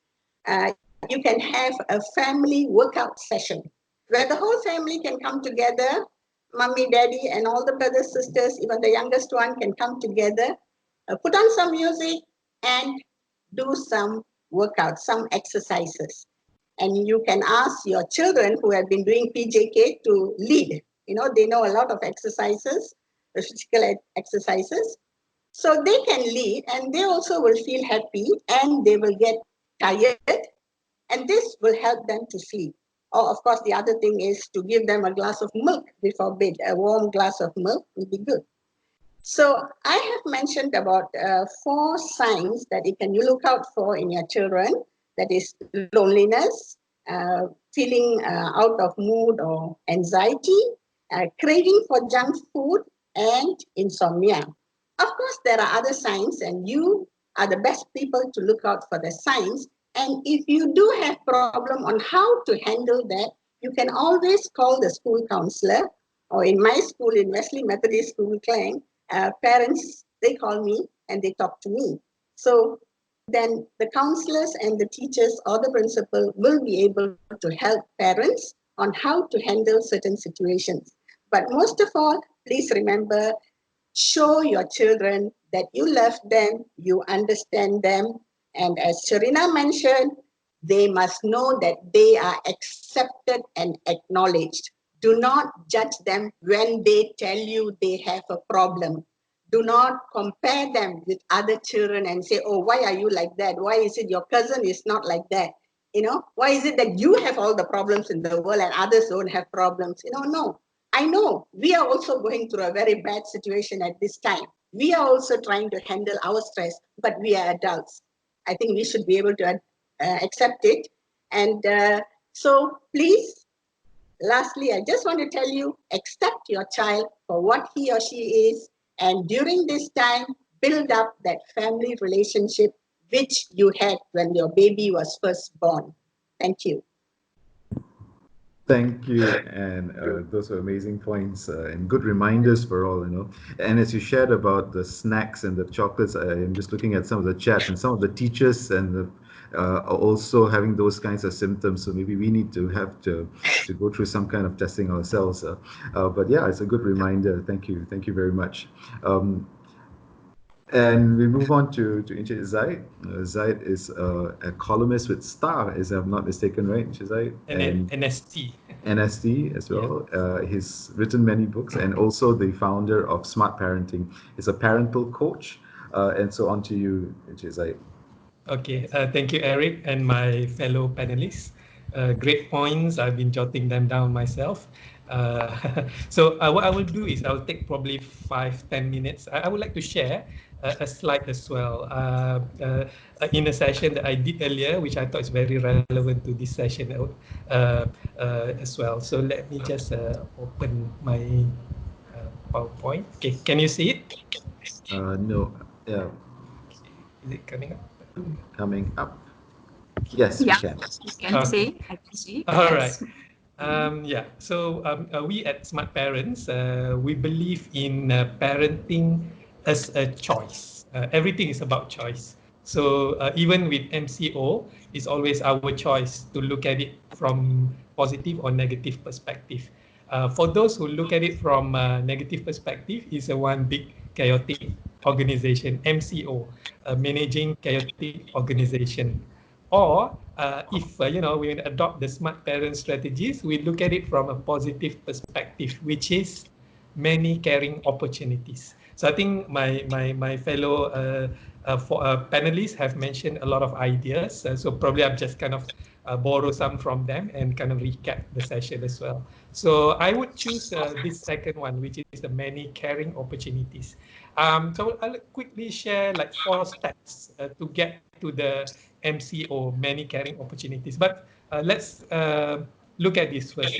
you can have a family workout session where the whole family can come together. Mommy, daddy, and all the brothers, sisters, even the youngest one can come together, put on some music and do some workouts, some exercises. And you can ask your children who have been doing PJK to lead. You know, they know a lot of exercises, the physical exercises. So they can lead, and they also will feel happy, and they will get tired, and this will help them to sleep. Or, of course, the other thing is to give them a glass of milk before bed. A warm glass of milk will be good. So I have mentioned about 4 signs that you can look out for in your children. That is loneliness, feeling out of mood or anxiety, craving for junk food, and insomnia. Of course, there are other signs, and you are the best people to look out for the signs. And if you do have problem on how to handle that, you can always call the school counselor, or in my school, in Wesley Methodist School, Klang, parents, they call me and they talk to me. So then the counselors and the teachers or the principal will be able to help parents on how to handle certain situations. But most of all, please remember, show your children that you love them, you understand them, and as Sharina mentioned, they must know that they are accepted and acknowledged. Do not judge them when they tell you they have a problem. Do not compare them with other children and say, oh, why are you like that? Why is it your cousin is not like that? You know, why is it that you have all the problems in the world and others don't have problems? You know, no. I know we are also going through a very bad situation at this time. We are also trying to handle our stress, but we are adults. I think we should be able to accept it. And so please, lastly, I just want to tell you, accept your child for what he or she is. And during this time, build up that family relationship which you had when your baby was first born. Thank you. Thank you, and those are amazing points and good reminders for all, you know. And as you shared about the snacks and the chocolates, I am just looking at some of the chats, and some of the teachers and are also having those kinds of symptoms. So maybe we need to go through some kind of testing ourselves. But yeah, it's a good reminder. Thank you very much. And we move on to Encik Zaid. Zaid is a columnist with Star, if I'm not mistaken, right, Encik Zaid? And NST. NST as well. Yeah. He's written many books, and also the founder of Smart Parenting. He's a parental coach. And so on to you, Encik Zaid. Okay, thank you, Eric, and my fellow panelists. Great points. I've been jotting them down myself. So what I will do is I'll take probably 5-10 minutes. I would like to share a slide as well in a session that I did earlier, which I thought is very relevant to this session as well. So let me just open my PowerPoint. Okay, can you see it? No. Yeah. Is it coming up? Coming up. Yes, we can. You can see. I can see. All right. Yes. Yeah, so we at Smart Parents, we believe in parenting as a choice. Everything is about choice. So even with MCO, it's always our choice to look at it from positive or negative perspective. For those who look at it from a negative perspective, it's a one big chaotic organization, MCO, managing chaotic organization. Or if we adopt the smart parent strategies, we look at it from a positive perspective, which is many caring opportunities. So I think my fellow panelists have mentioned a lot of ideas. So probably I've just kind of borrow some from them and kind of recap the session as well. So I would choose this second one, which is the many caring opportunities. So I'll quickly share like 4 steps to get to the MCO, many caring opportunities. But let's look at this first.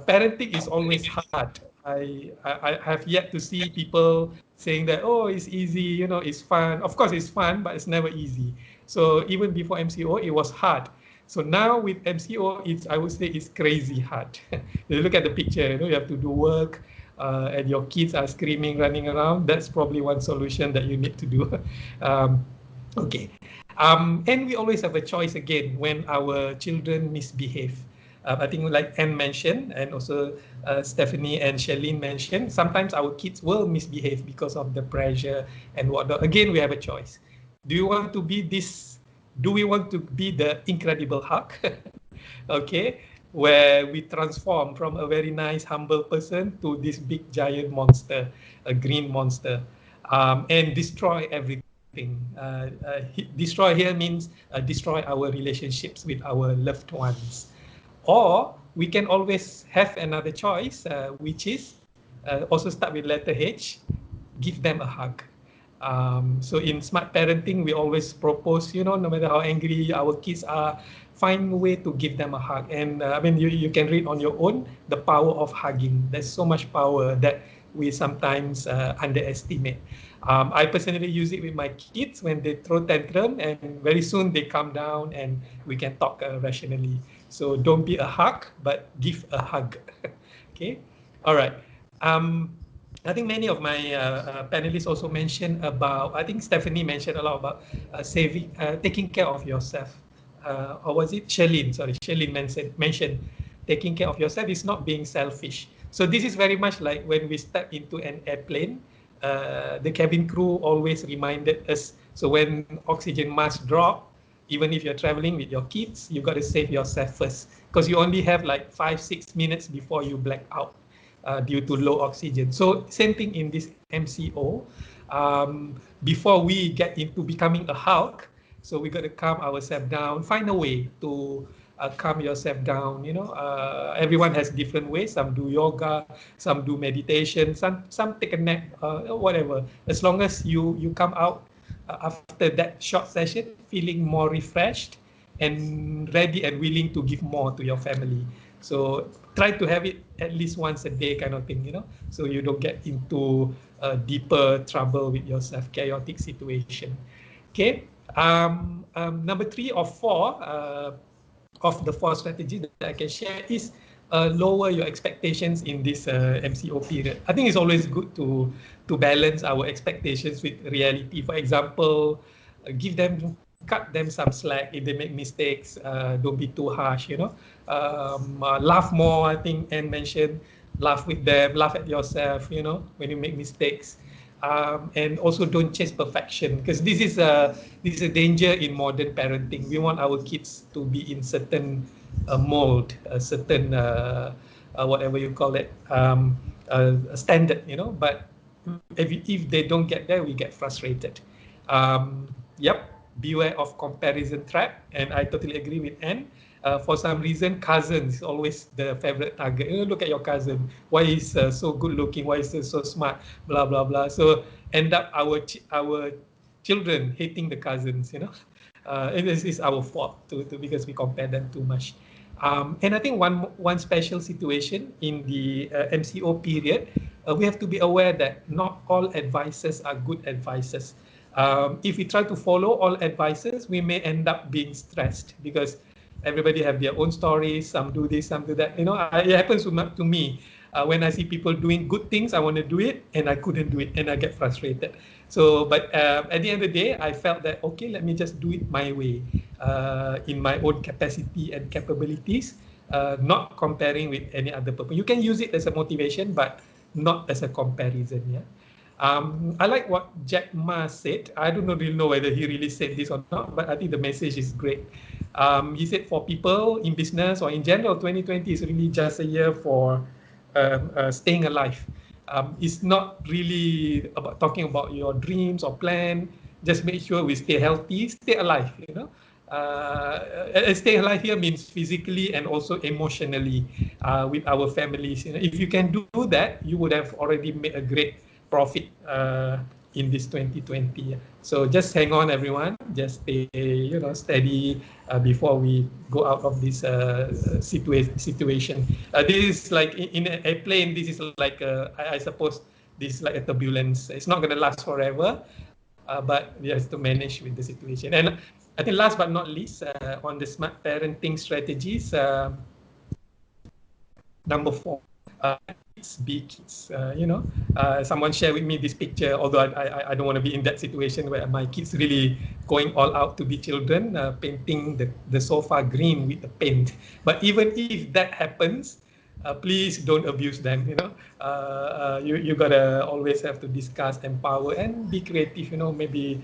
Parenting is always hard. I have yet to see people saying that, oh, it's easy, it's fun. Of course, it's fun, but it's never easy. So even before MCO, it was hard. So now with MCO, I would say it's crazy hard. You look at the picture, you have to do work, and your kids are screaming, running around. That's probably one solution that you need to do. Okay. And we always have a choice again when our children misbehave. I think like Anne mentioned, and also Stephanie and Shalene mentioned, sometimes our kids will misbehave because of the pressure and whatnot. Again, we have a choice. Do we want to be the Incredible Hulk? Okay, where we transform from a very nice, humble person to this big, giant monster, a green monster, and destroy everything. Destroy here means destroy our relationships with our loved ones. Or we can always have another choice, which is also start with letter H, give them a hug. So in smart parenting, we always propose, no matter how angry our kids are, find a way to give them a hug. And I mean, you can read on your own the power of hugging. There's so much power that we sometimes underestimate. I personally use it with my kids when they throw tantrum, and very soon they calm down and we can talk rationally. So don't be a hug, but give a hug. Okay, all right. I think many of my panelists also mentioned about, I think Stephanie mentioned a lot about taking care of yourself. Or was it Shalene? Sorry, Shalene mentioned taking care of yourself is not being selfish. So this is very much like when we step into an airplane, the cabin crew always reminded us, so when oxygen mask drop, even if you're traveling with your kids, you got to save yourself first, because you only have like 5-6 minutes before you black out due to low oxygen. So same thing in this MCO. Before we get into becoming a Hulk, so we got to calm ourselves down, find a way to calm yourself down. Everyone has different ways. Some do yoga, some do meditation, some take a nap, whatever. As long as you come out after that short session feeling more refreshed and ready and willing to give more to your family. So try to have it at least once a day kind of thing, so you don't get into deeper trouble with your chaotic situation. Okay. Number 3 or 4 of the 4 strategies that I can share is lower your expectations in this MCO period. I think it's always good to balance our expectations with reality. For example, cut them some slack if they make mistakes. Don't be too harsh. Laugh more. I think Anne mentioned, laugh with them, laugh at yourself. When you make mistakes. And also don't chase perfection, because this is a danger in modern parenting. We want our kids to be in certain mold, a certain whatever you call it, a standard, but if they don't get there, we get frustrated. Yep, beware of comparison trap, and I totally agree with Anne. For some reason, cousins is always the favorite target. Look at your cousin. Why is so good looking? Why is he so smart? Blah blah blah. So end up our children hating the cousins. It is our fault because we compare them too much. And I think one special situation in the MCO period, we have to be aware that not all advices are good advices. If we try to follow all advices, we may end up being stressed because everybody have their own stories. Some do this, some do that. It happens to me. When I see people doing good things, I want to do it, and I couldn't do it, and I get frustrated. So, but at the end of the day, I felt that, okay, let me just do it my way, in my own capacity and capabilities, not comparing with any other person. You can use it as a motivation, but not as a comparison. Yeah. I like what Jack Ma said. I don't really know whether he really said this or not, but I think the message is great. He said for people in business or in general, 2020 is really just a year for staying alive. It's not really about talking about your dreams or plan. Just make sure we stay healthy, stay alive, you know. Stay alive here means physically and also emotionally with our families. You know, if you can do that, you would have already made a great profit in this 2020. So just hang on, everyone. Just stay, you know, steady before we go out of this situation. This is like in a plane. This is like I suppose this is like a turbulence. It's not going to last forever, but we have to manage with the situation. And I think last but not least, on the smart parenting strategies, number 4, kids be kids. You know, someone shared with me this picture, although I don't want to be in that situation where my kids really going all out to be children, painting the sofa green with the paint. But even if that happens, please don't abuse them. You know, you gotta always have to discuss, empower, and be creative. You know, maybe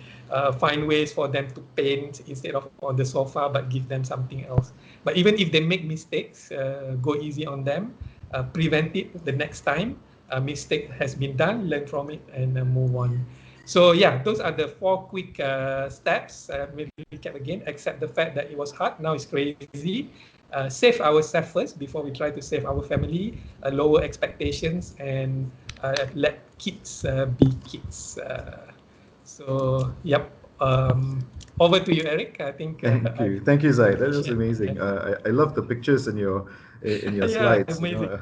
find ways for them to paint instead of on the sofa, but give them something else. But even if they make mistakes, go easy on them. Prevent it the next time. A mistake has been done, learn from it, and move on. So yeah, those are the 4 quick steps. Maybe recap again. Accept the fact that it was hard. Now it's crazy. Save ourselves first before we try to save our family. Lower expectations and let kids be kids. So yep. Over to you, Eric. I think. Thank you, Zaid. That was shared. amazing. Yeah. I love the pictures in your Yeah, slides. You amazing. know,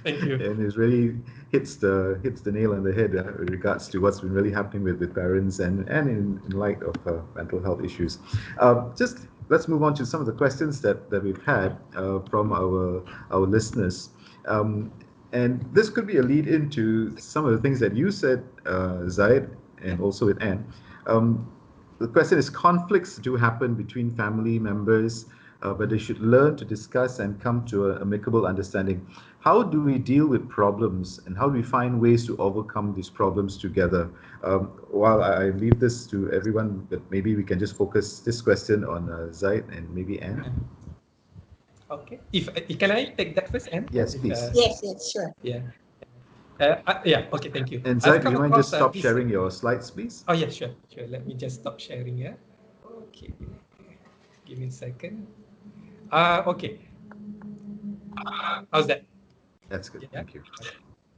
Thank you. and it really hits the nail on the head with regards to what's been really happening with parents and in light of mental health issues. Just let's move on to some of the questions that we've had from our listeners. And this could be a lead into some of the things that you said, Zaid, and also with Anne. The question is, conflicts do happen between family members, but they should learn to discuss and come to an amicable understanding. How do we deal with problems, and how do we find ways to overcome these problems together? While I leave this to everyone, but maybe we can just focus this question on Zaid and maybe Anne. Okay. If can I take that first, Anne? Yes, please. Yes, sure. Yeah. Yeah. Okay. Thank you. And I've Zaid, do come you mind just across stop this. sharing your slides, please? Oh yeah, sure. Let me just stop sharing. Yeah. Okay. Give me a second. Okay. How's that? That's good. Yeah. Thank you.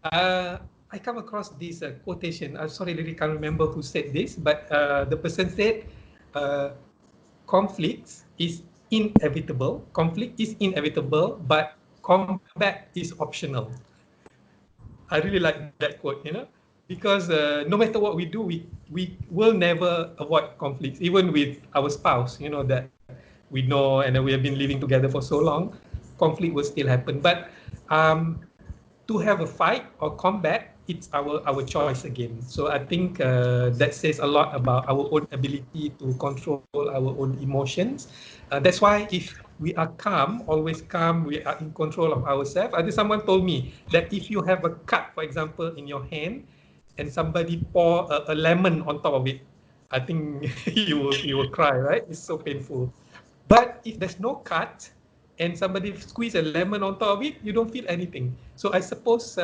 I come across this quotation. I'm sorry, really can't remember who said this, but the person said, conflicts is inevitable. Conflict is inevitable, but combat is optional. I really like that quote, you know, because no matter what we do, we will never avoid conflicts, even with our spouse, you know, that we know and we have been living together for so long, conflict will still happen. But to have a fight or combat, it's our choice again. So I think that says a lot about our own ability to control our own emotions. That's why if we are calm, always calm, we are in control of ourselves. I think someone told me that if you have a cut, for example, in your hand, and somebody pour a lemon on top of it, I think you will cry, right? It's so painful. But if there's no cut and somebody squeeze a lemon on top of it, you don't feel anything. So I suppose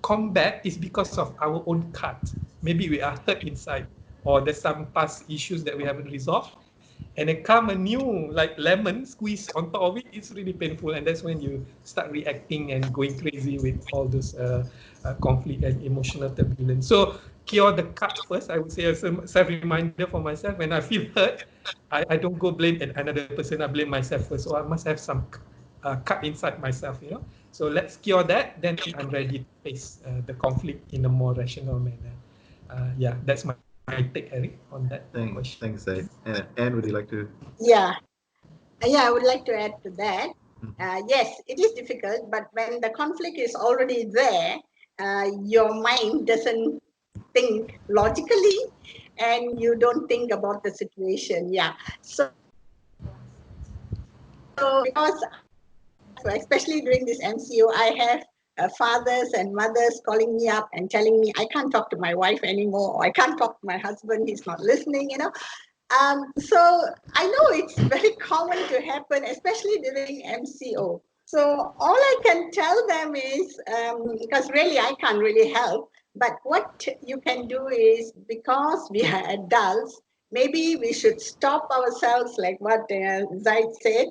combat is because of our own cut. Maybe we are hurt inside, or there's some past issues that we haven't resolved. And then come a new like lemon squeeze on top of it, it's really painful. And that's when you start reacting and going crazy with all those conflict and emotional turbulence. So cure the cut first. I would say as a self-reminder for myself. When I feel hurt, I don't go blame another person. I blame myself first. So I must have some cut inside myself, you know. So let's cure that. Then I'm ready to face the conflict in a more rational manner. Yeah, that's my take, Eric, on that question. Thanks, Zaid. Anne, would you like to? Yeah, I would like to add to that. Yes, it is difficult, but when the conflict is already there, your mind doesn't think logically and you don't think about the situation. Yeah. So because especially during this MCO, I have fathers and mothers calling me up and telling me I can't talk to my wife anymore, or I can't talk to my husband, he's not listening, you know. So I know it's very common to happen, especially during MCO. So all I can tell them is, because really I can't really help, but what you can do is, because we are adults, maybe we should stop ourselves, like what Zaid said,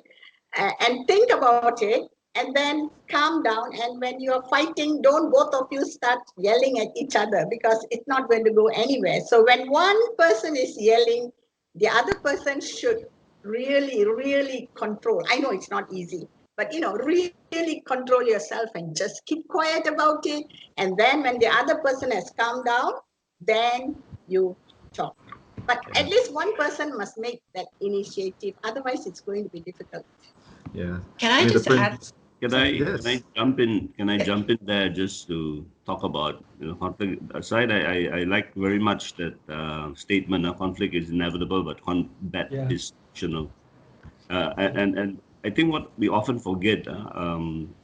and think about it, and then calm down. And when you're fighting, don't both of you start yelling at each other, because it's not going to go anywhere. So when one person is yelling, the other person should really, really control. I know it's not easy, but really control yourself and just keep quiet about it. And then when the other person has calmed down, then you talk. But at least one person must make that initiative. Otherwise, it's going to be difficult. Yeah. Can I just add? Can I Yes. jump in? Can I jump in there just to talk about conflict aside? I like very much that statement. Conflict is inevitable, but combat is optional. And I think what we often forget,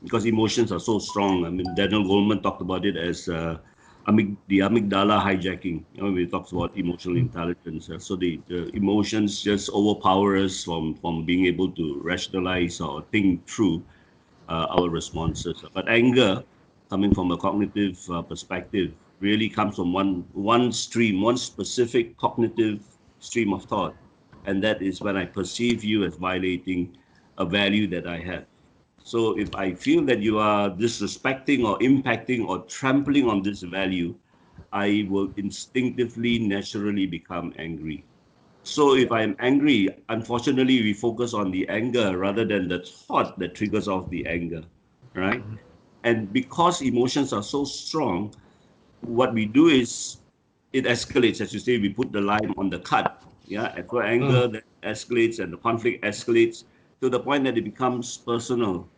because emotions are so strong. I mean, Daniel Goleman talked about it as the amygdala hijacking. When he talks about emotional intelligence. So the emotions just overpower us from being able to rationalize or think through our responses. But anger, coming from a cognitive perspective, really comes from one stream, one specific cognitive stream of thought, and that is when I perceive you as violating a value that I have. So if I feel that you are disrespecting or impacting or trampling on this value, I will instinctively, naturally become angry. So if I'm angry, unfortunately, we focus on the anger rather than the thought that triggers off the anger, right? And because emotions are so strong, what we do is it escalates. As you say, we put the lime on the cut. Yeah, and for anger that escalates and the conflict escalates to the point that it becomes personal.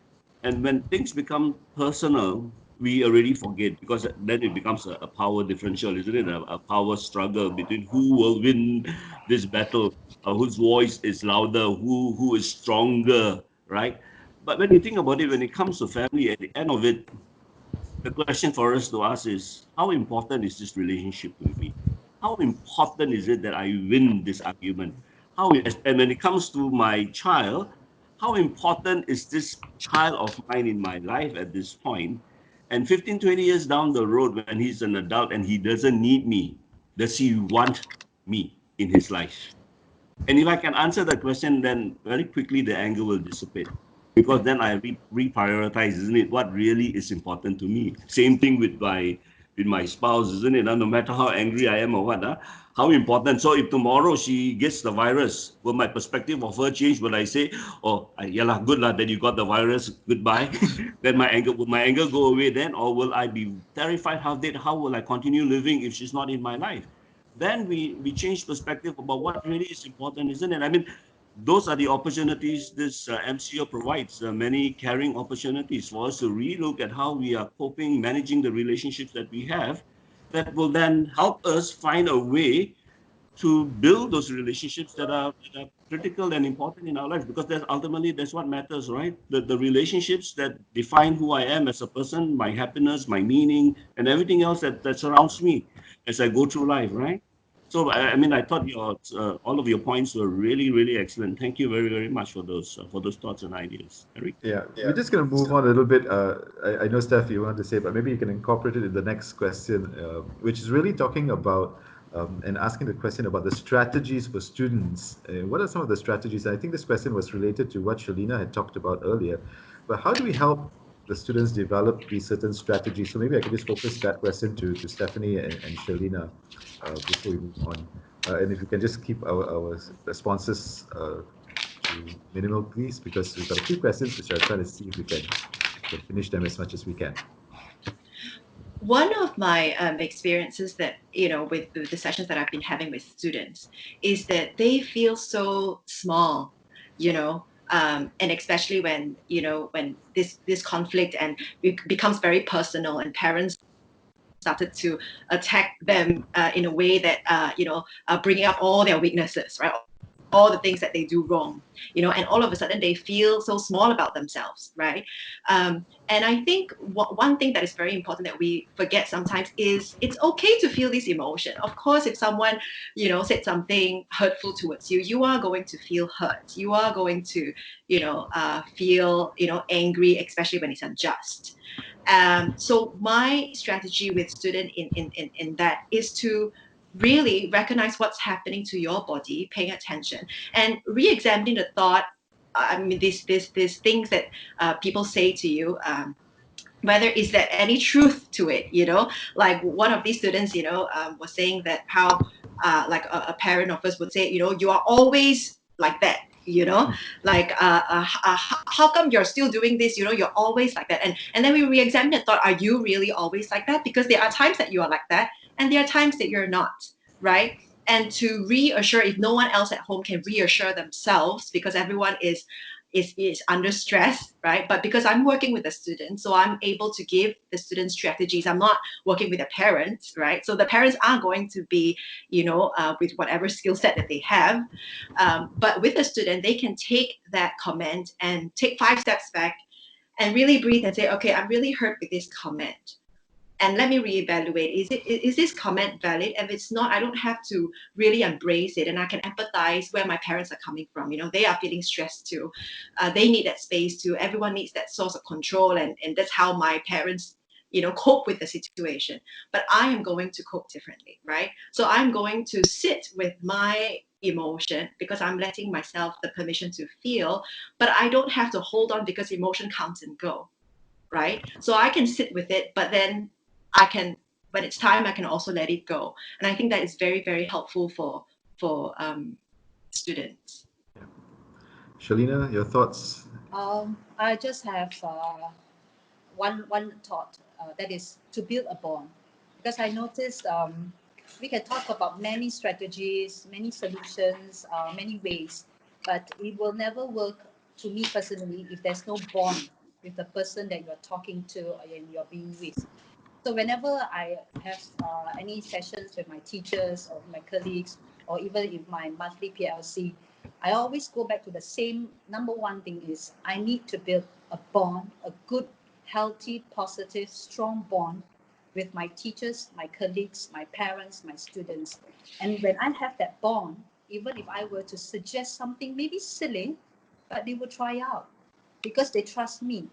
And when things become personal, we already forget, because then it becomes a power differential, isn't it? A power struggle between who will win this battle, whose voice is louder, who is stronger, right? But when you think about it, when it comes to family, at the end of it, the question for us to ask is, how important is this relationship to me? How important is it that I win this argument? And when it comes to my child, how important is this child of mine in my life at this point? And 15, 20 years down the road, when he's an adult and he doesn't need me, does he want me in his life? And if I can answer that question, then very quickly the anger will dissipate. Because then I reprioritize, isn't it? What really is important to me? Same thing with my spouse, isn't it? No matter how angry I am or what, how important. So if tomorrow she gets the virus, will my perspective of her change? Will I say, oh, yeah, lah, good lah, that you got the virus, goodbye? Then will my anger go away then? Or will I be terrified? How will I continue living if she's not in my life? Then we change perspective about what really is important, isn't it? I mean, those are the opportunities this MCO provides, many caring opportunities for us to relook at how we are coping, managing the relationships that we have, that will then help us find a way to build those relationships that are critical and important in our lives, because that's what matters, right? The relationships that define who I am as a person, my happiness, my meaning, and everything else that surrounds me as I go through life, right? So I mean, I thought all of your points were really, really excellent. Thank you very, very much for those thoughts and ideas, Eric. Yeah, we're just going to move on a little bit. I know, Steph, you wanted to say, but maybe you can incorporate it in the next question, which is really talking about and asking the question about the strategies for students. What are some of the strategies? I think this question was related to what Shalina had talked about earlier. But how do we help the students develop these certain strategies? So maybe I could just focus that question to Stephanie and Shalina before we move on. And if you can just keep our responses to minimal, please, because we've got a few questions which I'm trying to see if we can finish them as much as we can. One of my experiences that, with the sessions that I've been having with students is that they feel so small, and especially when, when this conflict and it becomes very personal, and parents started to attack them in a way that, bringing up all their weaknesses, right? all the things that they do wrong, you know, and all of a sudden they feel so small about themselves, right? And I think one thing that is very important that we forget sometimes is it's okay to feel this emotion. Of course, if someone, you know, said something hurtful towards you, you are going to feel hurt. You are going to, you know, feel, you know, angry, especially when it's unjust. So my strategy with student in that is to really recognize what's happening to your body, paying attention, and re-examining the thought. I mean, these things that people say to you. Whether is there any truth to it, you know? Like one of these students, you know, was saying that how, like a parent of us would say, you know, you are always like that, you know, like how come you're still doing this, you know, you're always like that. And then we re-examined and thought, are you really always like that? Because there are times that you are like that and there are times that you're not, right? And to reassure, if no one else at home can reassure themselves, because everyone is under stress, right? But because I'm working with the students, so I'm able to give the students strategies. I'm not working with the parents, right? So the parents are going to be, you know, with whatever skill set that they have. But with the student, they can take that comment and take 5 steps back and really breathe and say, okay, I'm really hurt with this comment. And let me reevaluate. Is this comment valid? If it's not, I don't have to really embrace it, and I can empathize where my parents are coming from. You know, they are feeling stressed too. They need that space too. Everyone needs that source of control, and that's how my parents, you know, cope with the situation. But I am going to cope differently, right? So I'm going to sit with my emotion because I'm letting myself the permission to feel, but I don't have to hold on because emotion comes and go, right? So I can sit with it, but then I can, when it's time, I can also let it go. And I think that is very, very helpful for students. Shalina, your thoughts? I just have one thought, that is to build a bond, because I noticed we can talk about many strategies, many solutions, many ways, but it will never work to me personally if there's no bond with the person that you're talking to and you're being with. So whenever I have any sessions with my teachers or my colleagues, or even in my monthly PLC, I always go back to the same number one thing is I need to build a bond, a good, healthy, positive, strong bond with my teachers, my colleagues, my parents, my students. And when I have that bond, even if I were to suggest something maybe silly, but they will try out because they trust me.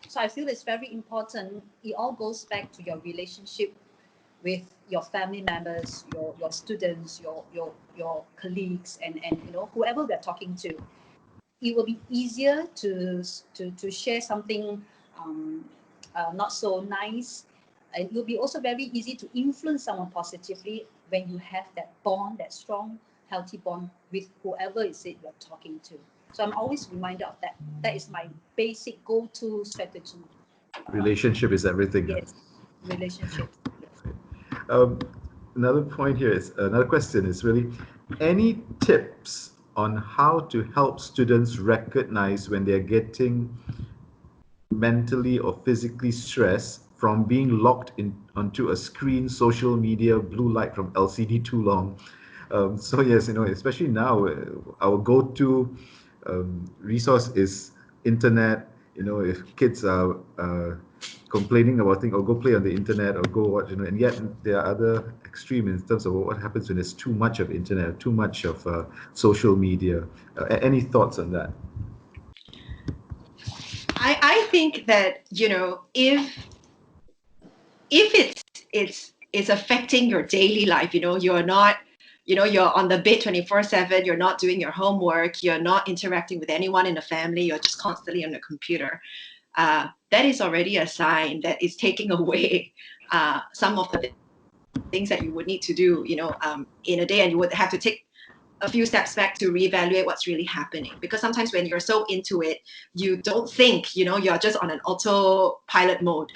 So I feel it's very important. It all goes back to your relationship with your family members, your students, your colleagues, and you know whoever we're talking to. It will be easier to share something not so nice. And it will be also very easy to influence someone positively when you have that bond, that strong, healthy bond with whoever is it you're talking to. So I'm always reminded of that. That is my basic go-to strategy. Relationship is everything. Yes, relationships. Yes. Um, another point here is another question is really any tips on how to help students recognize when they're getting mentally or physically stressed from being locked in onto a screen, social media, blue light from LCD too long. So yes, you know, especially now, our go-to resource is internet. You know, if kids are complaining about things, or go play on the internet, or go watch, you know, and yet there are other extreme in terms of what happens when there's too much of internet, too much of social media. Any thoughts on that? I think that, you know, if it's affecting your daily life, you know, you're not, you know, you're on the bed 24/7, you're not doing your homework, you're not interacting with anyone in the family, you're just constantly on the computer, that is already a sign that is taking away some of the things that you would need to do, you know, in a day, and you would have to take a few steps back to reevaluate what's really happening. Because sometimes when you're so into it, you don't think, you know, you're just on an autopilot mode.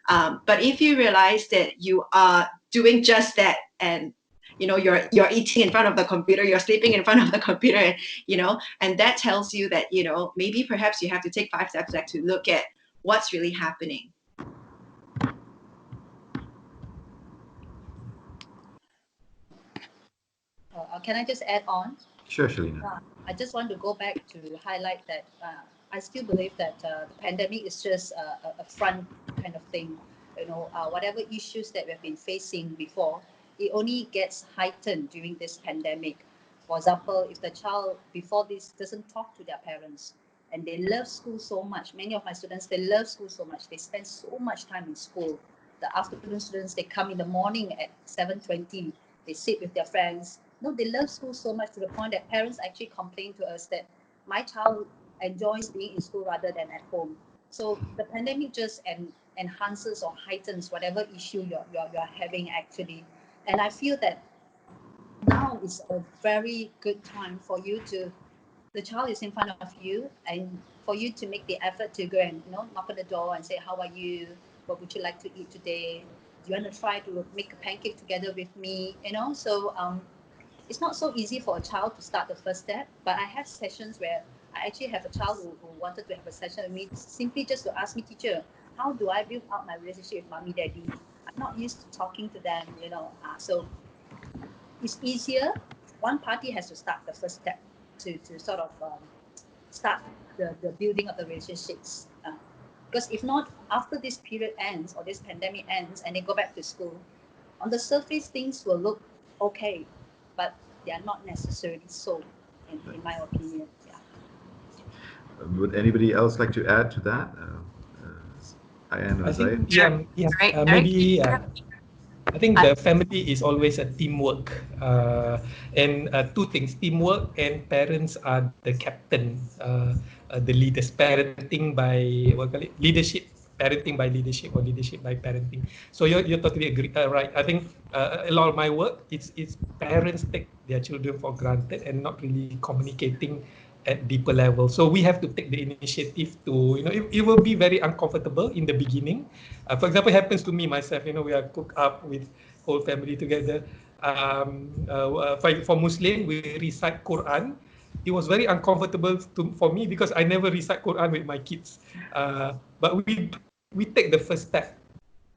But if you realize that you are doing just that, and you know, you're eating in front of the computer, you're sleeping in front of the computer, you know, and that tells you that, you know, maybe perhaps you have to take 5 steps back to look at what's really happening. Can I just add on? Sure, Shalina. I just want to go back to highlight that I still believe that the pandemic is just a front kind of thing. Whatever issues that we've been facing before, it only gets heightened during this pandemic. For example, if the child before this doesn't talk to their parents and they love school so much, many of my students, they love school so much, they spend so much time in school. The afternoon students, they come in the morning at 7:20, they sit with their friends. No, they love school so much to the point that parents actually complain to us that my child enjoys being in school rather than at home. So the pandemic just enhances or heightens whatever issue you're having actually. And I feel that now is a very good time for you to, the child is in front of you, and for you to make the effort to go and knock on the door and say, how are you, what would you like to eat today, do you want to try to make a pancake together with me, so it's not so easy for a child to start the first step, but I have sessions where I actually have a child who wanted to have a session with me simply just to ask me, teacher, how do I build up my relationship with mommy, daddy? I'm not used to talking to them, so it's easier. One party has to start the first step to sort of start the building of the relationships. Because if not, after this period ends or this pandemic ends and they go back to school, on the surface things will look okay, but they are not necessarily so, in my opinion. Yeah. Would anybody else like to add to that? Ayan or I Zaid? think, maybe I think the family is always a teamwork, and two things: teamwork and parents are the captain, the leaders. Parenting by what call it? Leadership. Parenting by leadership or leadership by parenting. So you're totally agree, right? I think a lot of my work it's parents take their children for granted and not really communicating at deeper level. So we have to take the initiative to, it will be very uncomfortable in the beginning. For example, it happens to me myself, we are cooked up with whole family together. For Muslim, we recite Quran. It was very uncomfortable for me because I never recite Quran with my kids. But we take the first step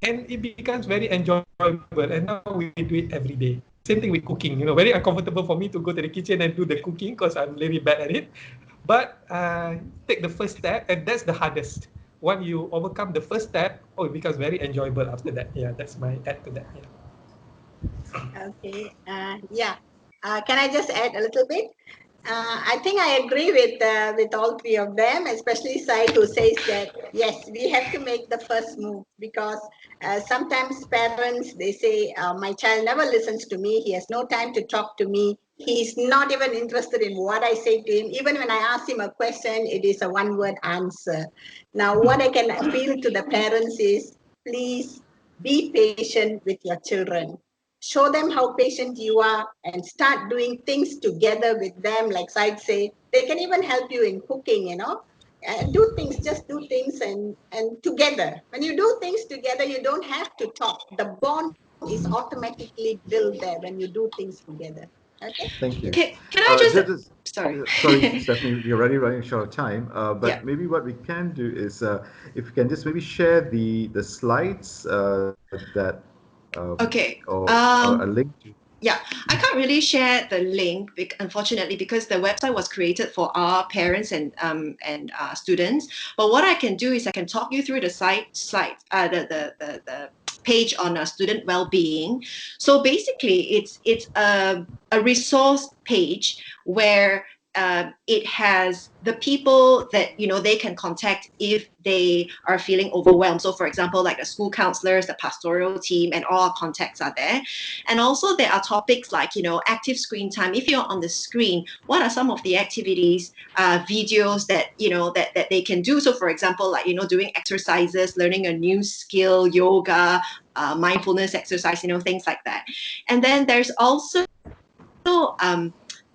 and it becomes very enjoyable, and now we do it every day. Same thing with cooking, very uncomfortable for me to go to the kitchen and do the cooking because I'm really bad at it. But take the first step, and that's the hardest. When you overcome the first step, it becomes very enjoyable after that. Yeah, that's my add to that. Yeah. Okay. Yeah. Can I just add a little bit? I think I agree with all three of them, especially Said, who says that yes, we have to make the first move because sometimes parents, they say, my child never listens to me. He has no time to talk to me. He's not even interested in what I say to him. Even when I ask him a question, it is a one-word answer. Now, what I can appeal to the parents is, please be patient with your children. Show them how patient you are and start doing things together with them. Like Said say, they can even help you in cooking, do things, just do things and together. When you do things together, you don't have to talk. The bond is automatically built there when you do things together. Okay. Thank you. Can I just, sorry. Sorry, Stephanie, we're already running short of time. But Yeah. maybe what we can do is, if you can just maybe share the slides that, Okay. or a link to. Yeah, I can't really share the link, unfortunately, because the website was created for our parents and students. But what I can do is I can talk you through the the page on student well-being. So basically, it's a resource page where it has the people that they can contact if they are feeling overwhelmed. So, for example, like the school counselors, the pastoral team, and all our contacts are there. And also there are topics like, active screen time. If you're on the screen, what are some of the activities, videos that, that they can do? So for example, like, doing exercises, learning a new skill, yoga, mindfulness exercise, things like that. And then there's also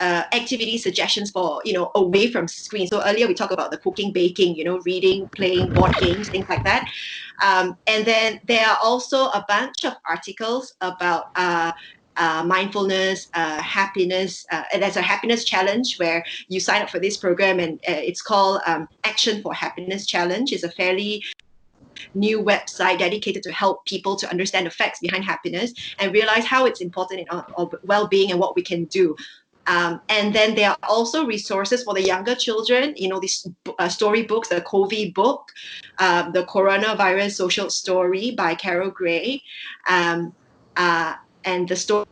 activity suggestions for, away from screen. So earlier we talked about the cooking, baking, reading, playing, board games, things like that. And then there are also a bunch of articles about mindfulness, happiness. And there's a happiness challenge where you sign up for this program, and it's called Action for Happiness Challenge. It's a fairly new website dedicated to help people to understand the facts behind happiness and realize how it's important in our well-being and what we can do. And then there are also resources for the younger children, these storybooks, the COVID book, the Coronavirus Social Story by Carol Gray, and the story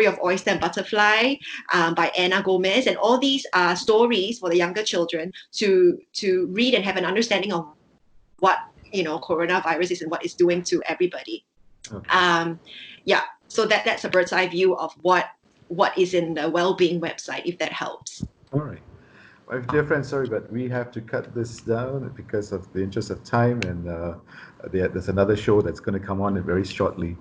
of Oyster and Butterfly by Anna Gomez. And all these are stories for the younger children to read and have an understanding of what coronavirus is and what it's doing to everybody. Okay. So that's a bird's eye view of what is in the well-being website, if that helps. All right. My dear friends, sorry, but we have to cut this down because of the interest of time, and there's another show that's going to come on very shortly.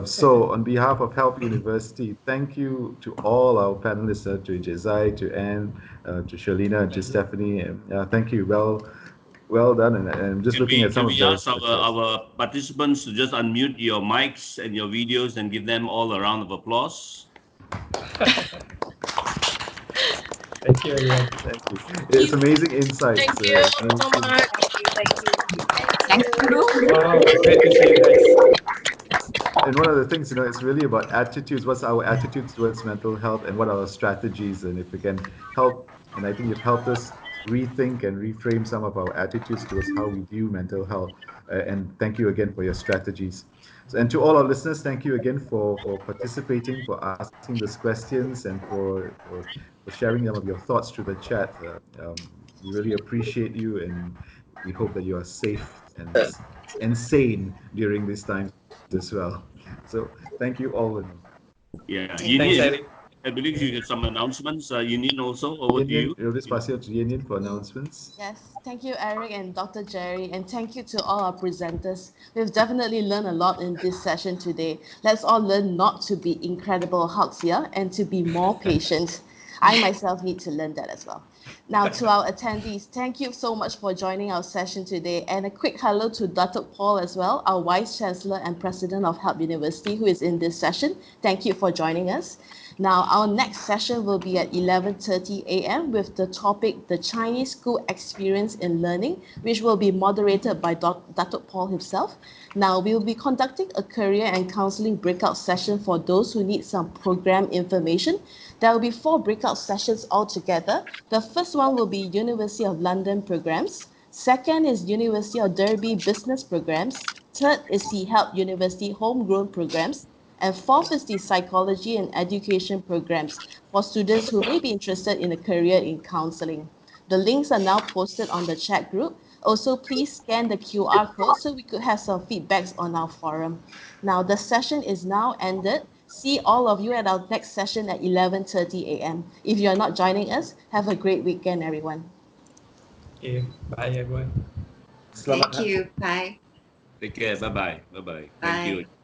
So on behalf of Help University, thank you to all our panelists, to Jezai, to Anne, to Shalina, and to Stephanie. And, thank you. Well done. And I'm just looking at some of we the ask our participants to just unmute your mics and your videos and give them all a round of applause? Thank you, everyone. Thank you. It's amazing insights. Thank you so much. Thank you. Wow, great to see you guys. And one of the things, it's really about attitudes. What's our attitudes towards mental health, and what are our strategies? And if we can help, and I think you've helped us rethink and reframe some of our attitudes towards how we view mental health. And thank you again for your strategies. And to all our listeners, thank you again for participating, for asking these questions, and for sharing some of your thoughts through the chat. We really appreciate you, and we hope that you are safe and sane during these times as well. So thank you all. Yeah, Thanks, Eric. I believe you have some announcements. Yin also, over to you. You'll just pass it to Yin for announcements. Yes, thank you, Eric and Dr. Jerry, and thank you to all our presenters. We've definitely learned a lot in this session today. Let's all learn not to be incredible Hulks here and to be more patient. I myself need to learn that as well. Now, to our attendees, thank you so much for joining our session today. And a quick hello to Dr. Paul as well, our Vice Chancellor and President of Help University, who is in this session. Thank you for joining us. Now, our next session will be at 11:30 a.m. with the topic, The Chinese School Experience in Learning, which will be moderated by Dr. Paul himself. Now, we will be conducting a career and counseling breakout session for those who need some program information. There will be 4 breakout sessions altogether. The first one will be University of London programs. Second is University of Derby business programs. Third is the Help University homegrown programs. And fourth is the psychology and education programs for students who may be interested in a career in counseling. The links are now posted on the chat group. Also, please scan the QR code so we could have some feedbacks on our forum. Now, the session is now ended. See all of you at our next session at 11:30 a.m. If you're not joining us, have a great weekend, everyone. Okay, bye, everyone. Selamat Thank you. Bye. Take care. Bye-bye. Bye-bye. Thank Bye. you.